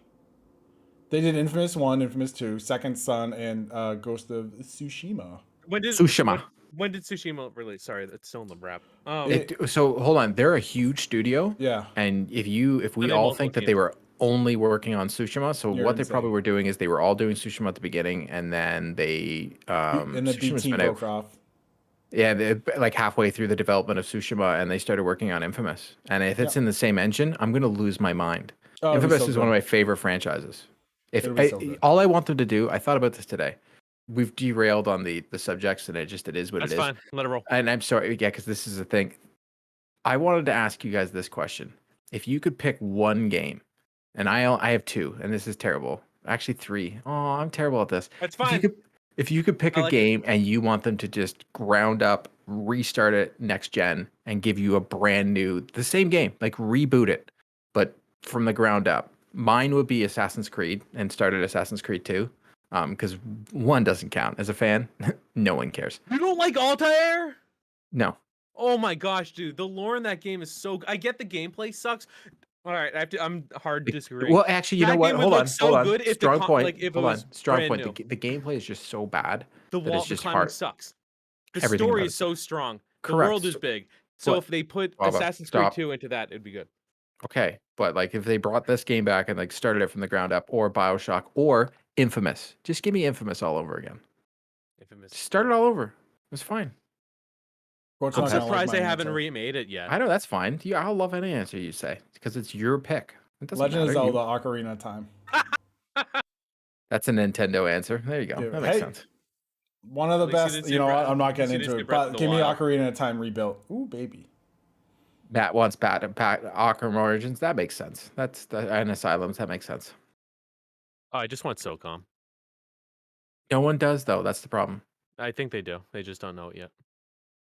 [SPEAKER 3] They did Infamous 1, Infamous 2, Second Son, and Ghost of Tsushima.
[SPEAKER 2] When did Tsushima release? Sorry, that's still in the wrap. Oh,
[SPEAKER 1] so hold on. They're a huge studio.
[SPEAKER 3] Yeah.
[SPEAKER 1] And if we all think that they were only working on Tsushima, so what they probably were doing is they were all doing Tsushima at the beginning, and then they
[SPEAKER 3] and the B team broke off.
[SPEAKER 1] Yeah, like halfway through the development of Tsushima, and they started working on Infamous. And if it's in the same engine, I'm gonna lose my mind. Infamous is one of my favorite franchises. All I want them to do, I thought about this today. we've derailed on the subjects, and it is what
[SPEAKER 2] That's
[SPEAKER 1] it is.
[SPEAKER 2] fine. Let it roll.
[SPEAKER 1] And I'm sorry, yeah, because this is the thing. I wanted to ask you guys this question: if you could pick one game, and I have two, and this is terrible. Actually, three. Oh, I'm terrible at this.
[SPEAKER 2] That's
[SPEAKER 1] If you
[SPEAKER 2] fine.
[SPEAKER 1] could, if you could pick
[SPEAKER 2] I
[SPEAKER 1] a
[SPEAKER 2] like it.
[SPEAKER 1] game and you want them to just ground up, restart it next gen, and give you a brand new, the same game, like reboot it, but from the ground up. Mine would be Assassin's Creed, and started Assassin's Creed 2, because one doesn't count. As a fan, no one cares.
[SPEAKER 2] You don't like Altair?
[SPEAKER 1] No.
[SPEAKER 2] Oh my gosh, dude! The lore in that game is so. I get the gameplay sucks. All right, I'm hard disagreeing.
[SPEAKER 1] Well, actually, you
[SPEAKER 2] That
[SPEAKER 1] know what?
[SPEAKER 2] game would
[SPEAKER 1] Hold
[SPEAKER 2] look
[SPEAKER 1] on.
[SPEAKER 2] so
[SPEAKER 1] Hold on.
[SPEAKER 2] good if the
[SPEAKER 1] Strong point.
[SPEAKER 2] like, if it
[SPEAKER 1] Hold
[SPEAKER 2] was
[SPEAKER 1] on. Strong
[SPEAKER 2] brand
[SPEAKER 1] point.
[SPEAKER 2] new.
[SPEAKER 1] The gameplay is just so bad.
[SPEAKER 2] The
[SPEAKER 1] that
[SPEAKER 2] wall,
[SPEAKER 1] it's
[SPEAKER 2] the
[SPEAKER 1] just
[SPEAKER 2] climbing
[SPEAKER 1] hard.
[SPEAKER 2] sucks. The
[SPEAKER 1] Everything
[SPEAKER 2] story
[SPEAKER 1] about
[SPEAKER 2] is
[SPEAKER 1] it
[SPEAKER 2] so strong. The
[SPEAKER 1] Correct.
[SPEAKER 2] world is big. So
[SPEAKER 1] But-
[SPEAKER 2] if they put
[SPEAKER 1] Baba,
[SPEAKER 2] Assassin's
[SPEAKER 1] stop.
[SPEAKER 2] Creed 2 into that, it'd be good.
[SPEAKER 1] Okay, but like if they brought this game back and like started it from the ground up, or BioShock, or Infamous, just give me Infamous all over again.
[SPEAKER 2] Infamous.
[SPEAKER 1] Start it all over. It's fine.
[SPEAKER 3] Brock's
[SPEAKER 2] I'm
[SPEAKER 3] not gonna like
[SPEAKER 2] surprised
[SPEAKER 3] my
[SPEAKER 2] they haven't
[SPEAKER 3] answer.
[SPEAKER 2] remade it yet.
[SPEAKER 1] I know that's fine. Yeah, I'll love any answer you say because it's your pick. It doesn't
[SPEAKER 3] Legend of
[SPEAKER 1] matter.
[SPEAKER 3] Zelda: Ocarina of Time.
[SPEAKER 1] That's a Nintendo answer. There you go.
[SPEAKER 3] Dude,
[SPEAKER 1] That makes
[SPEAKER 3] hey.
[SPEAKER 1] sense.
[SPEAKER 3] One of the
[SPEAKER 2] At least you
[SPEAKER 3] best.
[SPEAKER 2] didn't
[SPEAKER 3] You
[SPEAKER 2] say
[SPEAKER 3] know what?
[SPEAKER 2] Breath-
[SPEAKER 3] I'm not
[SPEAKER 2] at least
[SPEAKER 3] getting
[SPEAKER 2] you
[SPEAKER 3] into
[SPEAKER 2] didn't
[SPEAKER 3] it,
[SPEAKER 2] say Breath of
[SPEAKER 3] but
[SPEAKER 2] the
[SPEAKER 3] give me
[SPEAKER 2] Wild.
[SPEAKER 3] Ocarina of Time rebuilt. Ooh, baby.
[SPEAKER 1] Matt wants Ocarina Origins. That makes sense. That's and Asylums. That makes sense.
[SPEAKER 2] Oh, I just want SOCOM.
[SPEAKER 1] No one does though. That's the problem.
[SPEAKER 2] I think they do. They just don't know it yet.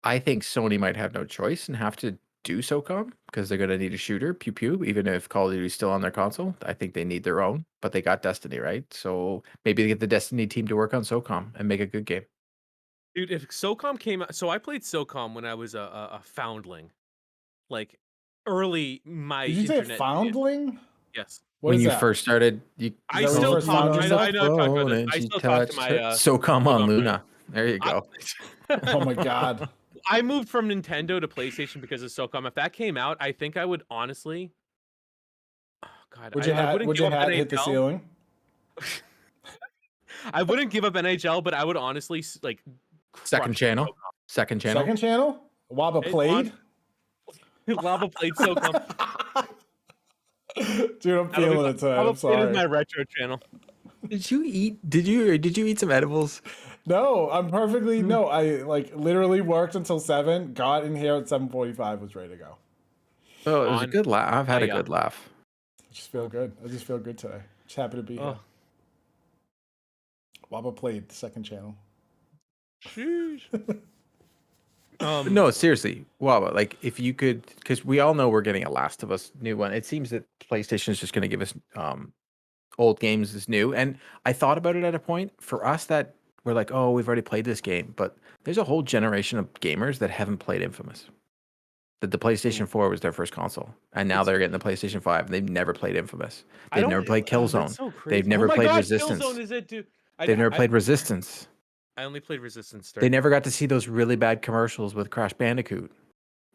[SPEAKER 1] I think Sony might have no choice and have to do SOCOM because they're going to need a shooter, pew pew, even if Call of Duty's still on their console. I think they need their own, but they got Destiny, right? So maybe they get the Destiny team to work on SOCOM and make a good game.
[SPEAKER 2] Dude, if SOCOM came out, so I played SOCOM when I was a foundling, like early my
[SPEAKER 3] Did you say
[SPEAKER 2] internet.
[SPEAKER 3] foundling?
[SPEAKER 2] Yes.
[SPEAKER 3] What
[SPEAKER 1] When
[SPEAKER 3] is
[SPEAKER 1] you
[SPEAKER 3] that?
[SPEAKER 1] first started, you
[SPEAKER 2] I
[SPEAKER 3] that when you
[SPEAKER 2] still
[SPEAKER 3] first
[SPEAKER 2] talk.
[SPEAKER 3] found
[SPEAKER 2] I know.
[SPEAKER 3] yourself?
[SPEAKER 2] I know. I've talked about this. I still talk to my.
[SPEAKER 1] SOCOM on
[SPEAKER 2] SOCOM
[SPEAKER 1] Luna. There you go.
[SPEAKER 3] Oh my god.
[SPEAKER 2] I moved from Nintendo to PlayStation because of SOCOM. If that came out, I think I would honestly. Oh God,
[SPEAKER 3] Would your
[SPEAKER 2] I
[SPEAKER 3] hat,
[SPEAKER 2] wouldn't
[SPEAKER 3] would
[SPEAKER 2] give
[SPEAKER 3] your
[SPEAKER 2] up
[SPEAKER 3] hat hit the
[SPEAKER 2] NHL.
[SPEAKER 3] ceiling?
[SPEAKER 2] I wouldn't give up NHL, but I would honestly like.
[SPEAKER 1] Second
[SPEAKER 2] crush
[SPEAKER 1] channel.
[SPEAKER 2] SOCOM.
[SPEAKER 1] Second channel.
[SPEAKER 3] Second channel? Waba
[SPEAKER 2] Hey,
[SPEAKER 3] played?
[SPEAKER 2] Lava played SOCOM.
[SPEAKER 3] Dude, I'm feeling it today.
[SPEAKER 2] Lava
[SPEAKER 3] I'm
[SPEAKER 2] played is
[SPEAKER 3] sorry.
[SPEAKER 2] my retro channel.
[SPEAKER 1] Did you eat some edibles?
[SPEAKER 3] No, I'm perfectly no. I like literally worked until 7, got in here at 7:45, was ready to go.
[SPEAKER 1] Oh, it was a
[SPEAKER 2] On
[SPEAKER 1] good laugh. I've had a
[SPEAKER 2] fire.
[SPEAKER 1] good laugh.
[SPEAKER 3] I just feel good. I just feel good today. Just happy to be here.
[SPEAKER 2] Oh.
[SPEAKER 3] Waba played second channel.
[SPEAKER 2] Sheesh.
[SPEAKER 1] But no, seriously, wow. Like if you could, because we all know we're getting a Last of Us new one. It seems that PlayStation is just going to give us old games as new. And I thought about it at a point for us that we're like, oh, we've already played this game, but there's a whole generation of gamers that haven't played Infamous. That the PlayStation 4 was their first console, and now they're getting the PlayStation 5, and they've never played Infamous. They've never played Killzone.
[SPEAKER 2] That's so crazy.
[SPEAKER 1] They've never
[SPEAKER 2] oh my
[SPEAKER 1] played
[SPEAKER 2] gosh,
[SPEAKER 1] Resistance.
[SPEAKER 2] Killzone is it, dude?
[SPEAKER 1] They've never played Resistance.
[SPEAKER 2] I only played Resistance.
[SPEAKER 1] They never got to see those really bad commercials with Crash Bandicoot.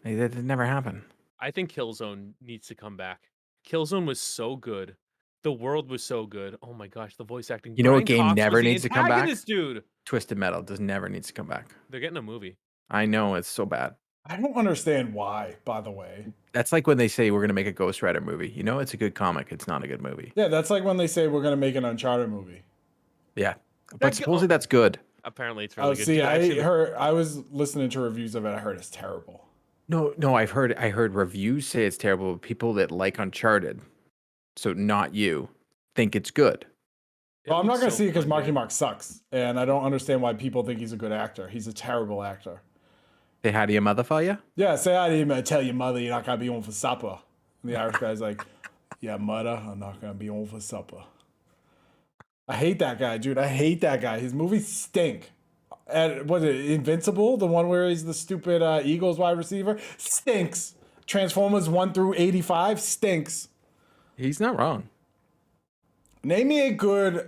[SPEAKER 1] That never happened.
[SPEAKER 2] I think Killzone needs to come back. Killzone was so good. The world was so good. Oh my gosh, the voice acting.
[SPEAKER 1] You know what
[SPEAKER 2] Brian
[SPEAKER 1] game
[SPEAKER 2] Cox
[SPEAKER 1] never
[SPEAKER 2] was the
[SPEAKER 1] needs to come back?
[SPEAKER 2] antagonist, dude.
[SPEAKER 1] Twisted Metal never needs to come back.
[SPEAKER 2] They're getting a movie.
[SPEAKER 1] I know, it's so bad.
[SPEAKER 3] I don't understand why, by the way.
[SPEAKER 1] That's like when they say we're going to make a Ghost Rider movie. You know, it's a good comic. It's not a good movie.
[SPEAKER 3] Yeah, that's like when they say we're gonna make an Uncharted movie.
[SPEAKER 1] Yeah. But supposedly that's good.
[SPEAKER 2] Apparently, it's really good.
[SPEAKER 3] See,
[SPEAKER 2] Dude,
[SPEAKER 3] I was listening to reviews of it. I heard it's terrible.
[SPEAKER 1] No, I heard reviews say it's terrible. But people that like Uncharted, so not you, think it's good.
[SPEAKER 3] Well, I'm not
[SPEAKER 2] looks
[SPEAKER 3] gonna
[SPEAKER 2] so
[SPEAKER 3] see it because
[SPEAKER 2] fun,
[SPEAKER 3] Marky
[SPEAKER 2] dude.
[SPEAKER 3] Mark sucks, and I don't understand why people think he's a good actor. He's a terrible actor.
[SPEAKER 1] Say hi to your mother for you?
[SPEAKER 3] Yeah, say I didn't even tell your mother you're not gonna be on for supper. And the Irish guy's like, yeah, mother, I'm not gonna be on for supper. I hate that guy, dude. I hate that guy. His movies stink. And was it Invincible, the one where he's the stupid Eagles wide receiver? Stinks. Transformers 1 through 85 stinks.
[SPEAKER 1] He's not wrong.
[SPEAKER 3] Name me a good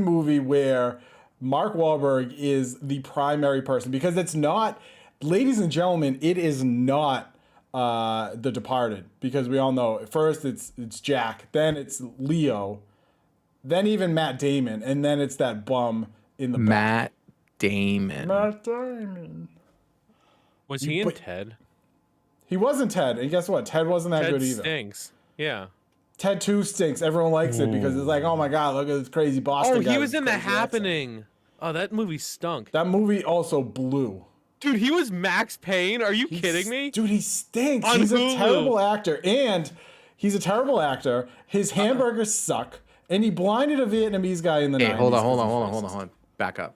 [SPEAKER 3] movie where Mark Wahlberg is the primary person, because it's not, ladies and gentlemen, it is not The Departed, because we all know first it's Jack, then it's Leo, then even Matt Damon, and then it's that bum in the back.
[SPEAKER 1] Matt Damon.
[SPEAKER 3] Matt Damon.
[SPEAKER 2] Was he in Ted?
[SPEAKER 3] He wasn't Ted, and guess what? Ted wasn't that
[SPEAKER 2] Ted
[SPEAKER 3] good either.
[SPEAKER 2] stinks. Yeah.
[SPEAKER 3] Ted 2 stinks. Everyone likes it because it's like, oh my god, look at this crazy Boston
[SPEAKER 2] Oh,
[SPEAKER 3] guy.
[SPEAKER 2] he
[SPEAKER 3] with
[SPEAKER 2] was in The
[SPEAKER 3] crazy accent.
[SPEAKER 2] Happening. Oh, that movie stunk.
[SPEAKER 3] That movie also blew.
[SPEAKER 2] Dude, he was Max Payne. Are you kidding me?
[SPEAKER 3] Dude, he stinks.
[SPEAKER 2] On
[SPEAKER 3] He's a
[SPEAKER 2] Hulu.
[SPEAKER 3] terrible actor. And he's a terrible actor. His hamburgers suck. And he blinded a Vietnamese guy in the 90s.
[SPEAKER 1] Hold on. Back up.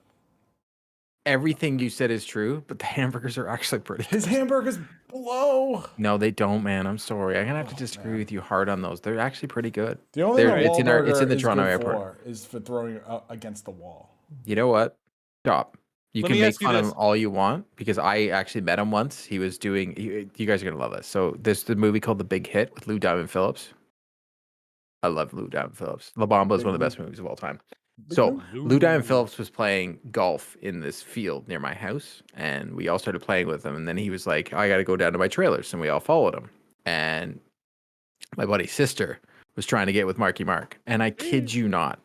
[SPEAKER 1] Everything you said is true, but the hamburgers are actually pretty good.
[SPEAKER 3] His hamburgers blow.
[SPEAKER 1] No, they don't, man. I'm sorry. I'm gonna have to disagree with you hard on those. They're actually pretty good.
[SPEAKER 3] The only thing
[SPEAKER 1] it's in the
[SPEAKER 3] is
[SPEAKER 1] Toronto
[SPEAKER 3] good
[SPEAKER 1] airport.
[SPEAKER 3] is for throwing against the wall.
[SPEAKER 1] You know what? Stop. You
[SPEAKER 2] Let
[SPEAKER 1] can
[SPEAKER 2] me
[SPEAKER 1] make
[SPEAKER 2] ask you
[SPEAKER 1] fun of
[SPEAKER 2] this.
[SPEAKER 1] him all you want because I actually met him once. He was doing. You guys are gonna love this. So there's the movie called The Big Hit with Lou Diamond Phillips. I love Lou Diamond Phillips. La Bamba is one of the best movies of all time. So Lou Diamond Phillips was playing golf in this field near my house, and we all started playing with him. And then he was like, "I got to go down to my trailers," and we all followed him. And my buddy's sister was trying to get with Marky Mark, and I kid you not,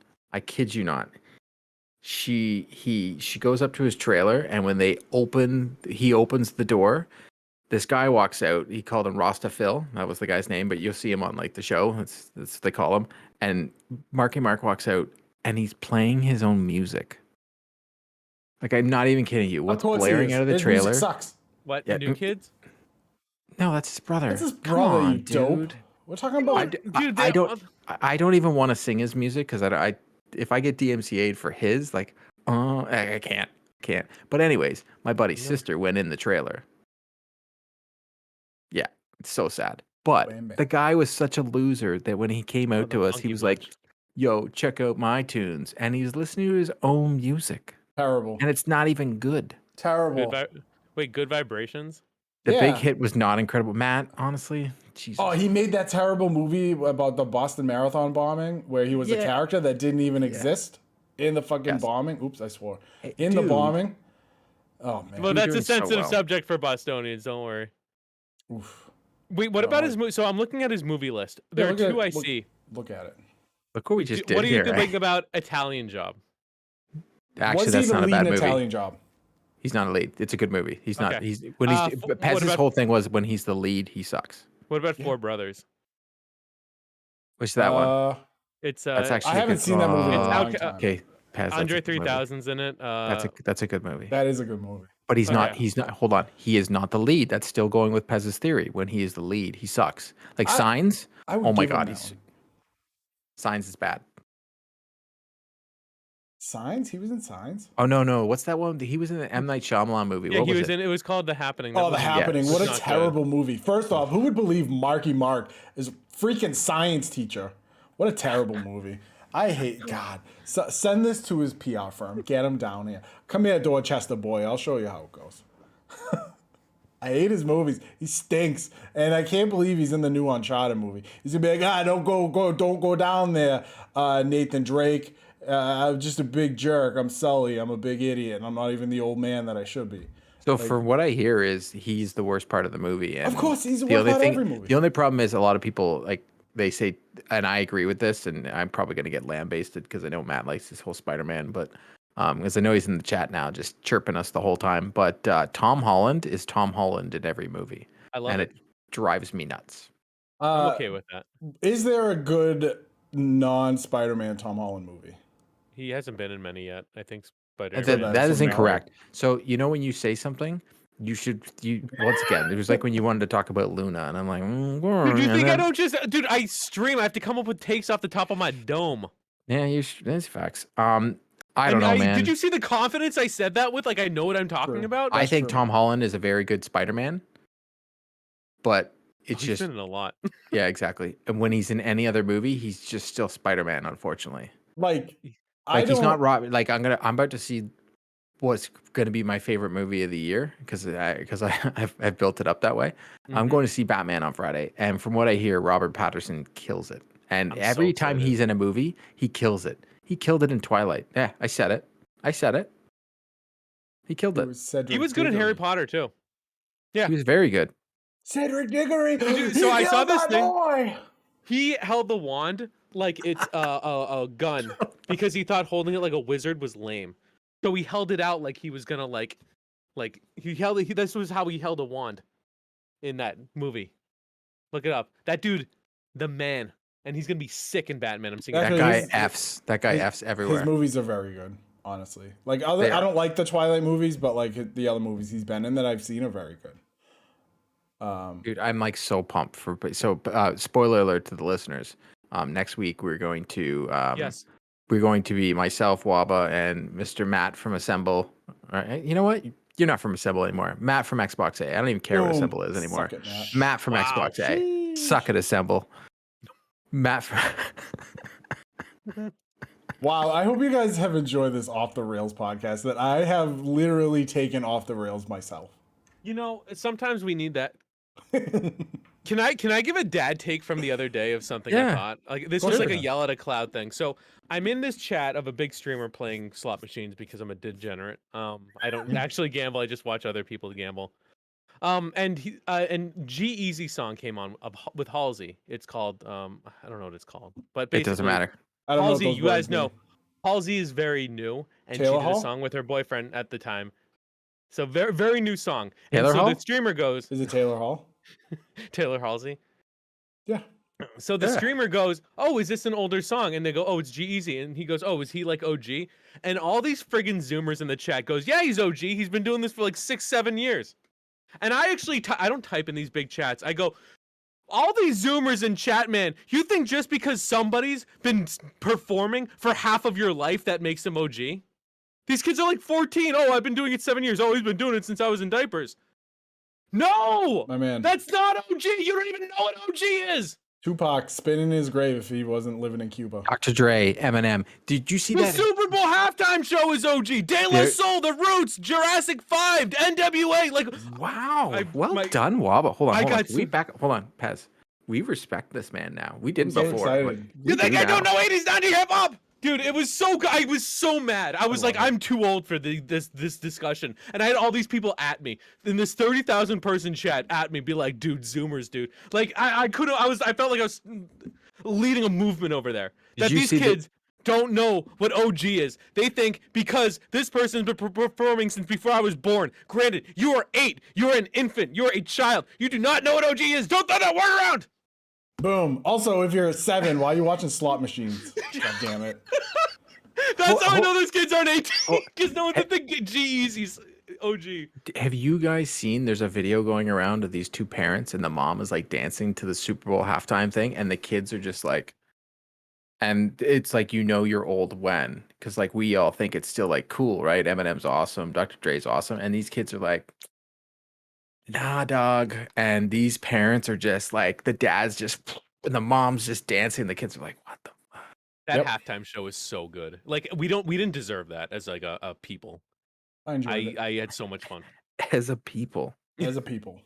[SPEAKER 1] she goes up to his trailer, and when he opens the door. This guy walks out. He called him Rasta Phil. That was the guy's name, but you'll see him on like the show. That's what they call him. And Marky Mark walks out, and he's playing his own music. Like, I'm not even kidding you. What's blaring out of the
[SPEAKER 3] his
[SPEAKER 1] trailer?
[SPEAKER 3] Music sucks.
[SPEAKER 2] What?
[SPEAKER 1] Yeah.
[SPEAKER 2] New Kids?
[SPEAKER 1] No, that's his brother.
[SPEAKER 3] That's his
[SPEAKER 1] Come
[SPEAKER 3] brother,
[SPEAKER 1] on,
[SPEAKER 3] you dope.
[SPEAKER 1] dude.
[SPEAKER 3] We're talking about.
[SPEAKER 2] Dude,
[SPEAKER 1] I don't even want to sing his music because if I get DMCA'd for his, like, I can't. But anyways, my buddy's sister went in the trailer. Yeah, it's so sad. But the guy was such a loser that when he came out to us, he was like, "Yo, check out my tunes," and he was listening to his own music.
[SPEAKER 3] Terrible.
[SPEAKER 1] And it's not even good.
[SPEAKER 3] Terrible.
[SPEAKER 2] Wait, Good Vibrations?
[SPEAKER 1] The Big Hit was not incredible. Matt, honestly, Jesus.
[SPEAKER 3] Oh, he made that terrible movie about the Boston Marathon bombing where he was a character that didn't even exist in the fucking bombing. Oops, I swore. In the bombing. Oh, man.
[SPEAKER 2] Well, that's a sensitive subject for Bostonians. Don't worry.
[SPEAKER 3] Oof.
[SPEAKER 2] Wait, what about his movie? So I'm looking at his movie list. There are two I see.
[SPEAKER 3] Look at it.
[SPEAKER 1] Look what we just did
[SPEAKER 2] What do you
[SPEAKER 1] here.
[SPEAKER 2] think about Italian Job?
[SPEAKER 1] Actually, that's not a bad movie.
[SPEAKER 3] Italian Job?
[SPEAKER 1] He's not a lead. It's a good movie. He's not.
[SPEAKER 2] Okay.
[SPEAKER 1] He's when he's. Pez's whole thing was when he's the lead, he sucks.
[SPEAKER 2] What about Four Brothers?
[SPEAKER 1] Which is that one?
[SPEAKER 2] It's
[SPEAKER 1] that's actually.
[SPEAKER 3] I haven't seen that movie in a long time.
[SPEAKER 1] Okay, Pez.
[SPEAKER 2] Andre 3000's in it.
[SPEAKER 1] That's a good movie.
[SPEAKER 3] That is a good movie.
[SPEAKER 1] But he's not. He's not. Hold on. He is not the lead. That's still going with Pez's theory. When he is the lead, he sucks. Like Signs. Oh my god, Signs is bad.
[SPEAKER 3] Signs? He was in Signs?
[SPEAKER 1] Oh no! What's that one? He was in the M. Night Shyamalan movie.
[SPEAKER 2] Yeah,
[SPEAKER 1] what was
[SPEAKER 2] in. It was called The Happening.
[SPEAKER 3] The Happening. What a terrible movie. First off, who would believe Marky Mark is a freaking science teacher? What a terrible movie. I hate God. So, send this to his PR firm. Get him down here. Come here, Dorchester boy. I'll show you how it goes. I hate his movies. He stinks, and I can't believe he's in the new Uncharted movie. He's gonna be like, don't go down there, Nathan Drake. I'm just a big jerk. I'm Sully. I'm a big idiot, and I'm not even the old man that I should be.
[SPEAKER 1] So from what I hear is he's the worst part of the movie. And
[SPEAKER 3] of course, he's the worst part of every movie.
[SPEAKER 1] The only problem is a lot of people like they say, and I agree with this, and I'm probably gonna get lambasted because I know Matt likes this whole Spider-Man, but because I know he's in the chat now, just chirping us the whole time. But Tom Holland is Tom Holland in every movie.
[SPEAKER 2] I love it.
[SPEAKER 1] It drives me nuts.
[SPEAKER 2] I'm okay with that.
[SPEAKER 3] Is there a good non-Spider-Man Tom Holland movie?
[SPEAKER 2] He hasn't been in many yet. I think Spider-Man.
[SPEAKER 1] That is incorrect. So when you say something, you once again. It was like when you wanted to talk about Luna, and I'm like,
[SPEAKER 2] dude, you think I don't just, dude? I stream. I have to come up with takes off the top of my dome.
[SPEAKER 1] Yeah, that's facts. I don't know, man.
[SPEAKER 2] Did you see the confidence I said that with? Like, I know what I'm talking about.
[SPEAKER 1] I think Tom Holland is a very good Spider-Man, but
[SPEAKER 2] he's been in a lot.
[SPEAKER 1] Yeah, exactly. And when he's in any other movie, he's just still Spider-Man, unfortunately.
[SPEAKER 3] Like
[SPEAKER 1] he's not Rob. Like I'm about to see what's going to be my favorite movie of the year because I've built it up that way. Mm-hmm. I'm going to see Batman on Friday, and from what I hear, Robert Pattinson kills it. And every time he's in a movie, he kills it. He killed it in Twilight. Yeah, I said it. He killed it.
[SPEAKER 2] He was good in Harry Potter too. Yeah,
[SPEAKER 1] he was very good.
[SPEAKER 3] Cedric Diggory.
[SPEAKER 2] So I saw this thing. Boy. He held the wand like it's a gun because he thought holding it like a wizard was lame. So he held it out like he was gonna like he held it. This was how he held a wand in that movie. Look it up. That dude, the man. And he's gonna be sick in Batman. I'm seeing
[SPEAKER 1] that guy F's. That guy F's everywhere.
[SPEAKER 3] His movies are very good. honestly. Like
[SPEAKER 1] They
[SPEAKER 3] I
[SPEAKER 1] are.
[SPEAKER 3] don't like the Twilight movies, but like the other movies he's been in that I've seen are very good.
[SPEAKER 1] Dude, I'm like so pumped for. So, spoiler alert to the listeners. Next week we're going to
[SPEAKER 2] Yes.
[SPEAKER 1] we're going to be myself, Waba, and Mr. Matt from Assemble. All right, you know what? You're not from Assemble anymore. Matt from Xbox A. I don't even care what
[SPEAKER 3] Boom.
[SPEAKER 1] Assemble is anymore.
[SPEAKER 3] Suck it, Matt.
[SPEAKER 1] Matt from
[SPEAKER 2] Wow.
[SPEAKER 1] Xbox A. Suck at Assemble. Matt from.
[SPEAKER 3] Wow, I hope you guys have enjoyed this off the rails podcast that I have literally taken off the rails myself.
[SPEAKER 2] You know, sometimes we need that. Can I give a dad take from the other day of something I
[SPEAKER 1] Yeah.
[SPEAKER 2] thought? Like this
[SPEAKER 3] Go
[SPEAKER 2] was
[SPEAKER 3] ahead.
[SPEAKER 2] like a yell at a cloud thing. So I'm in this chat of a big streamer playing slot machines because I'm a degenerate. I don't actually gamble. I just watch other people gamble. And G-Eazy song came on with Halsey. It's called I don't know what it's called, but
[SPEAKER 1] It
[SPEAKER 2] basically
[SPEAKER 1] doesn't matter.
[SPEAKER 3] I don't know what
[SPEAKER 2] Halsey,
[SPEAKER 3] those
[SPEAKER 2] you
[SPEAKER 3] words
[SPEAKER 2] guys know,
[SPEAKER 3] mean.
[SPEAKER 2] Halsey is very new, and
[SPEAKER 3] Taylor
[SPEAKER 2] she did
[SPEAKER 3] Hall?
[SPEAKER 2] a song with her boyfriend at the time. So very very new song.
[SPEAKER 1] Taylor
[SPEAKER 2] and so
[SPEAKER 1] Hall?
[SPEAKER 2] the streamer goes
[SPEAKER 3] Is it Taylor Hall?
[SPEAKER 2] Taylor Halsey.
[SPEAKER 3] Yeah.
[SPEAKER 2] So the
[SPEAKER 1] Yeah.
[SPEAKER 2] streamer goes, "Oh, is this an older song?" And they go, "Oh, it's G-Eazy." And he goes, "Oh, is he like OG?" And all these friggin' Zoomers in the chat goes, "Yeah, he's OG. He's been doing this for like 6-7 years." And I actually I don't type in these big chats. I go, all these Zoomers in chat, man, you think just because somebody's been performing for half of your life that makes them OG? These kids are like 14. Oh, I've been doing it 7 years. Oh, he's been doing it since I was in diapers. No!
[SPEAKER 3] My man.
[SPEAKER 2] That's not OG. You don't even know what OG is.
[SPEAKER 3] Tupac spinning his grave if he wasn't living in Cuba.
[SPEAKER 1] Dr. Dre, Eminem. Did you see
[SPEAKER 2] The
[SPEAKER 1] that?
[SPEAKER 2] Super Bowl halftime show is OG. De La
[SPEAKER 1] There-
[SPEAKER 2] Soul, The Roots, Jurassic 5, NWA. Like,
[SPEAKER 1] Wow.
[SPEAKER 2] I-
[SPEAKER 1] well
[SPEAKER 2] my-
[SPEAKER 1] done, Waba. Hold on.
[SPEAKER 2] I
[SPEAKER 1] Hold on.
[SPEAKER 2] got
[SPEAKER 1] Can we
[SPEAKER 2] some-
[SPEAKER 1] back. Hold on, Pez. We respect this man now. We didn't
[SPEAKER 3] I'm so
[SPEAKER 1] before.
[SPEAKER 3] excited.
[SPEAKER 1] Like, we
[SPEAKER 2] you think
[SPEAKER 1] do
[SPEAKER 2] I don't
[SPEAKER 1] now.
[SPEAKER 2] know 80s, 90s hip hop? Dude, it was so good. I was so mad. I was like,
[SPEAKER 3] love it.
[SPEAKER 2] I'm too old for this discussion. And I had all these people at me in this 30,000 person chat at me, be like, dude, Zoomers, dude. Like, I felt like I was leading a movement over there.
[SPEAKER 1] Did
[SPEAKER 2] That
[SPEAKER 1] you
[SPEAKER 2] these
[SPEAKER 1] see the-
[SPEAKER 2] kids don't know what OG is. They think because this person's been performing since before I was born. Granted, you are 8. You're an infant. You're a child. You do not know what OG is. Don't throw that word around.
[SPEAKER 3] Boom. Also, if you're 7, why are you watching slot machines? God damn it.
[SPEAKER 2] That's how I know those kids aren't 18. Because no one's at the G-Eazy's OG.
[SPEAKER 1] Have you guys seen? There's a video going around of these two parents, and the mom is like dancing to the Super Bowl halftime thing, and the kids are just like, and it's like, you know, you're old when, because like we all think it's still like cool, right? Eminem's awesome, Dr. Dre's awesome, and these kids are like, nah, dog. And these parents are just like, the dad's just, and the mom's just dancing. The kids are like, what the?
[SPEAKER 2] That
[SPEAKER 3] Yep.
[SPEAKER 2] halftime show is so good. Like we didn't deserve that as like a people.
[SPEAKER 3] I enjoyed it.
[SPEAKER 2] I had so much fun.
[SPEAKER 1] As a people,
[SPEAKER 3] As a people.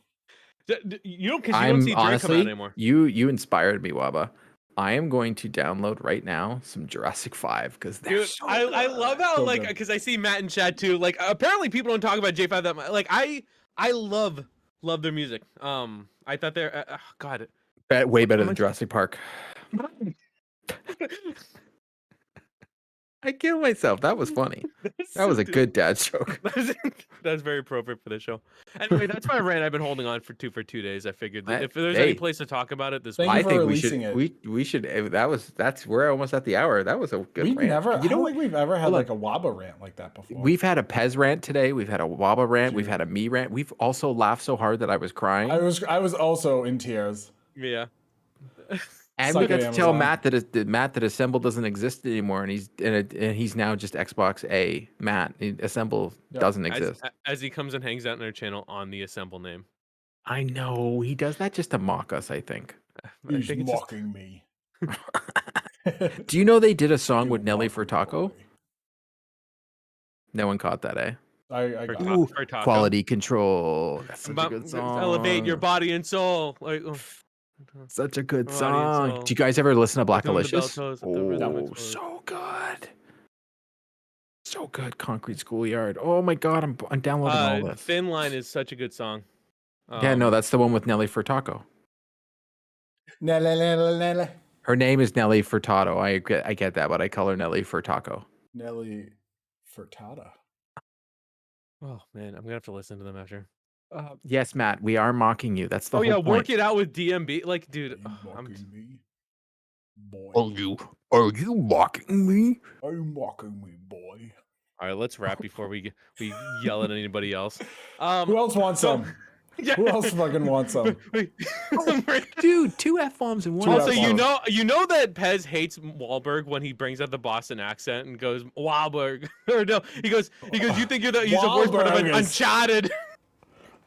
[SPEAKER 2] You don't because you don't see Drake come
[SPEAKER 1] honestly,
[SPEAKER 2] out anymore.
[SPEAKER 1] you inspired me, Waba. I am going to download right now some Jurassic 5 because they're
[SPEAKER 2] Dude,
[SPEAKER 1] so
[SPEAKER 2] I love how
[SPEAKER 3] So
[SPEAKER 2] like
[SPEAKER 3] good.
[SPEAKER 2] because I see Matt in chat too. Like apparently people don't talk about J5 that much. Like I love their music. I thought they're God.
[SPEAKER 1] way better
[SPEAKER 2] How
[SPEAKER 1] than
[SPEAKER 2] much-
[SPEAKER 1] Jurassic Park. I killed myself. That was funny. That was a good dad joke.
[SPEAKER 2] That's very appropriate for this show. Anyway, that's my rant I've been holding on for 2 days. I figured that if there's any
[SPEAKER 1] Hey.
[SPEAKER 2] place to talk about it, this
[SPEAKER 3] Thank
[SPEAKER 2] was.
[SPEAKER 3] you
[SPEAKER 1] I
[SPEAKER 3] for
[SPEAKER 1] think
[SPEAKER 3] releasing it.
[SPEAKER 1] we should that's we're almost at the hour. That was a good
[SPEAKER 3] We
[SPEAKER 1] rant.
[SPEAKER 3] never,
[SPEAKER 1] You
[SPEAKER 3] I
[SPEAKER 1] know
[SPEAKER 3] don't
[SPEAKER 1] what?
[SPEAKER 3] think we've ever had
[SPEAKER 1] Hold
[SPEAKER 3] like a Waba rant like that before.
[SPEAKER 1] We've had a Pez rant today. We've had a Waba rant. We've
[SPEAKER 3] Dude.
[SPEAKER 1] had a me rant. We've also laughed so hard that I was crying.
[SPEAKER 3] I was also in tears.
[SPEAKER 2] Yeah.
[SPEAKER 1] And
[SPEAKER 3] Suck
[SPEAKER 1] we got
[SPEAKER 3] it,
[SPEAKER 1] to tell
[SPEAKER 3] Amazon.
[SPEAKER 1] Matt that Assemble doesn't exist anymore, and he's now just Xbox A. Matt, Assemble
[SPEAKER 3] Yep.
[SPEAKER 1] doesn't exist.
[SPEAKER 2] As he comes and hangs out in our channel on the Assemble name.
[SPEAKER 1] I know he does that just to mock us. I think.
[SPEAKER 2] I
[SPEAKER 3] He's
[SPEAKER 2] think it's just-
[SPEAKER 3] mocking me.
[SPEAKER 1] Do you know they did a song
[SPEAKER 3] You
[SPEAKER 1] with Nelly
[SPEAKER 3] mocking
[SPEAKER 1] Furtado?
[SPEAKER 3] boy.
[SPEAKER 1] No one caught that, eh?
[SPEAKER 3] I
[SPEAKER 2] For
[SPEAKER 3] got
[SPEAKER 2] ta-
[SPEAKER 3] it.
[SPEAKER 2] for taco.
[SPEAKER 1] Quality control. That's such a good song.
[SPEAKER 2] Elevate your body and soul. Like,
[SPEAKER 1] Such a good
[SPEAKER 2] Body and
[SPEAKER 1] song.
[SPEAKER 2] soul.
[SPEAKER 1] Do you guys ever listen to Black
[SPEAKER 2] Doing the bell
[SPEAKER 1] Delicious?
[SPEAKER 2] toes with the rhythm
[SPEAKER 1] Oh,
[SPEAKER 2] explode.
[SPEAKER 1] so good. So good. Concrete Schoolyard. Oh my god, I'm downloading all this.
[SPEAKER 2] Thin Line is such a good song.
[SPEAKER 1] Yeah, no, that's the one with Nelly Furtado.
[SPEAKER 3] Nelly
[SPEAKER 1] Her name is Nelly Furtado. I get that, but I call her Nelly Furtado.
[SPEAKER 3] Furtada.
[SPEAKER 2] Oh man, I'm gonna have to listen to them after.
[SPEAKER 1] Yes, Matt, we are mocking you. That's the
[SPEAKER 2] Oh
[SPEAKER 1] whole
[SPEAKER 2] yeah,
[SPEAKER 1] point.
[SPEAKER 2] work it out with DMB. Like, dude,
[SPEAKER 3] Are you
[SPEAKER 2] I'm
[SPEAKER 3] mocking me? Boy.
[SPEAKER 1] Are you mocking me?
[SPEAKER 3] Are you mocking me, boy?
[SPEAKER 2] All right, let's wrap before we yell at anybody else.
[SPEAKER 3] Who else wants
[SPEAKER 2] so-
[SPEAKER 3] some? Who else fucking wants some?
[SPEAKER 1] Dude, 2 F-bombs in one.
[SPEAKER 3] Two
[SPEAKER 2] Also,
[SPEAKER 3] F-bombs.
[SPEAKER 2] you know that Pez hates Wahlberg when he brings out the Boston accent and goes Wahlberg. Or no, he goes. You think he's the worst part of
[SPEAKER 3] Wahlberg is-
[SPEAKER 2] Uncharted?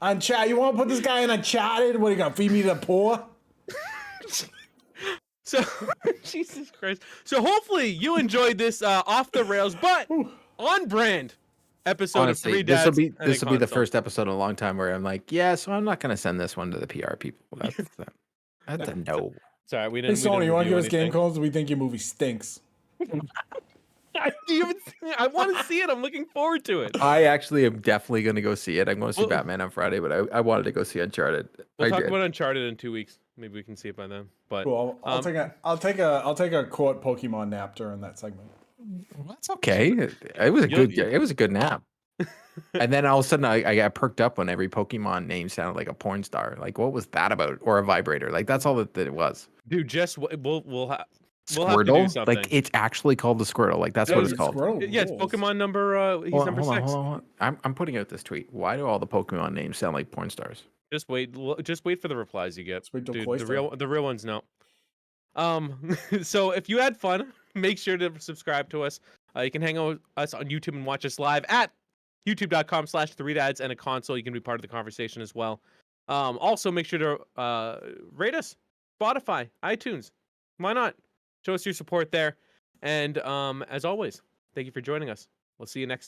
[SPEAKER 3] Uncharted. You want to put this guy in Uncharted? What are you gonna feed me to the poor?
[SPEAKER 2] So, Jesus Christ. So hopefully you enjoyed this off the rails, but on brand episode
[SPEAKER 1] Honestly,
[SPEAKER 2] of Three
[SPEAKER 1] this
[SPEAKER 2] Dads.
[SPEAKER 1] will be the
[SPEAKER 2] Console.
[SPEAKER 1] first episode in a long time where I'm like, yeah, so I'm not gonna send this one to the PR people. That's a no.
[SPEAKER 2] Sorry, we
[SPEAKER 3] Hey
[SPEAKER 2] didn't.
[SPEAKER 3] Sony, you want to give us game
[SPEAKER 2] call?
[SPEAKER 3] calls? We think your movie stinks.
[SPEAKER 2] I want to see it. I'm looking forward to it.
[SPEAKER 1] I actually am definitely gonna go see it. I'm going to see
[SPEAKER 2] Well-
[SPEAKER 1] Batman on Friday, but I wanted to go see Uncharted.
[SPEAKER 2] We'll
[SPEAKER 1] I
[SPEAKER 2] talk
[SPEAKER 1] did.
[SPEAKER 2] about Uncharted in 2 weeks. Maybe we can see it by then. But
[SPEAKER 3] Cool. I'll take a quote Pokemon nap during that segment.
[SPEAKER 1] That's okay. It was a good nap. And then all of a sudden I got perked up when every Pokemon name sounded like a porn star. Like, what was that about? Or a vibrator? Like, that's all that it was.
[SPEAKER 2] dude, just we'll have to do
[SPEAKER 1] Squirtle?
[SPEAKER 2] something.
[SPEAKER 1] Like, it's actually called the Squirtle. Like, that's
[SPEAKER 2] Yeah,
[SPEAKER 1] what it's
[SPEAKER 2] it's
[SPEAKER 1] called.
[SPEAKER 3] Squirrel
[SPEAKER 2] yeah, it's
[SPEAKER 3] rules.
[SPEAKER 2] Pokemon number. He's
[SPEAKER 1] Hold on,
[SPEAKER 2] number
[SPEAKER 1] hold on,
[SPEAKER 2] 6.
[SPEAKER 1] hold on. I'm putting out this tweet. Why do all the Pokemon names sound like porn stars?
[SPEAKER 2] Just wait for the replies you get.
[SPEAKER 3] Just wait till
[SPEAKER 2] Dude,
[SPEAKER 3] Cloyster.
[SPEAKER 2] the real ones no. So if you had fun, make sure to subscribe to us. You can hang out with us on YouTube and watch us live at youtube.com/3dads and a console. You can be part of the conversation as well. Also make sure to rate us, Spotify, iTunes. Why not? Show us your support there. And as always, thank you for joining us. We'll see you next time.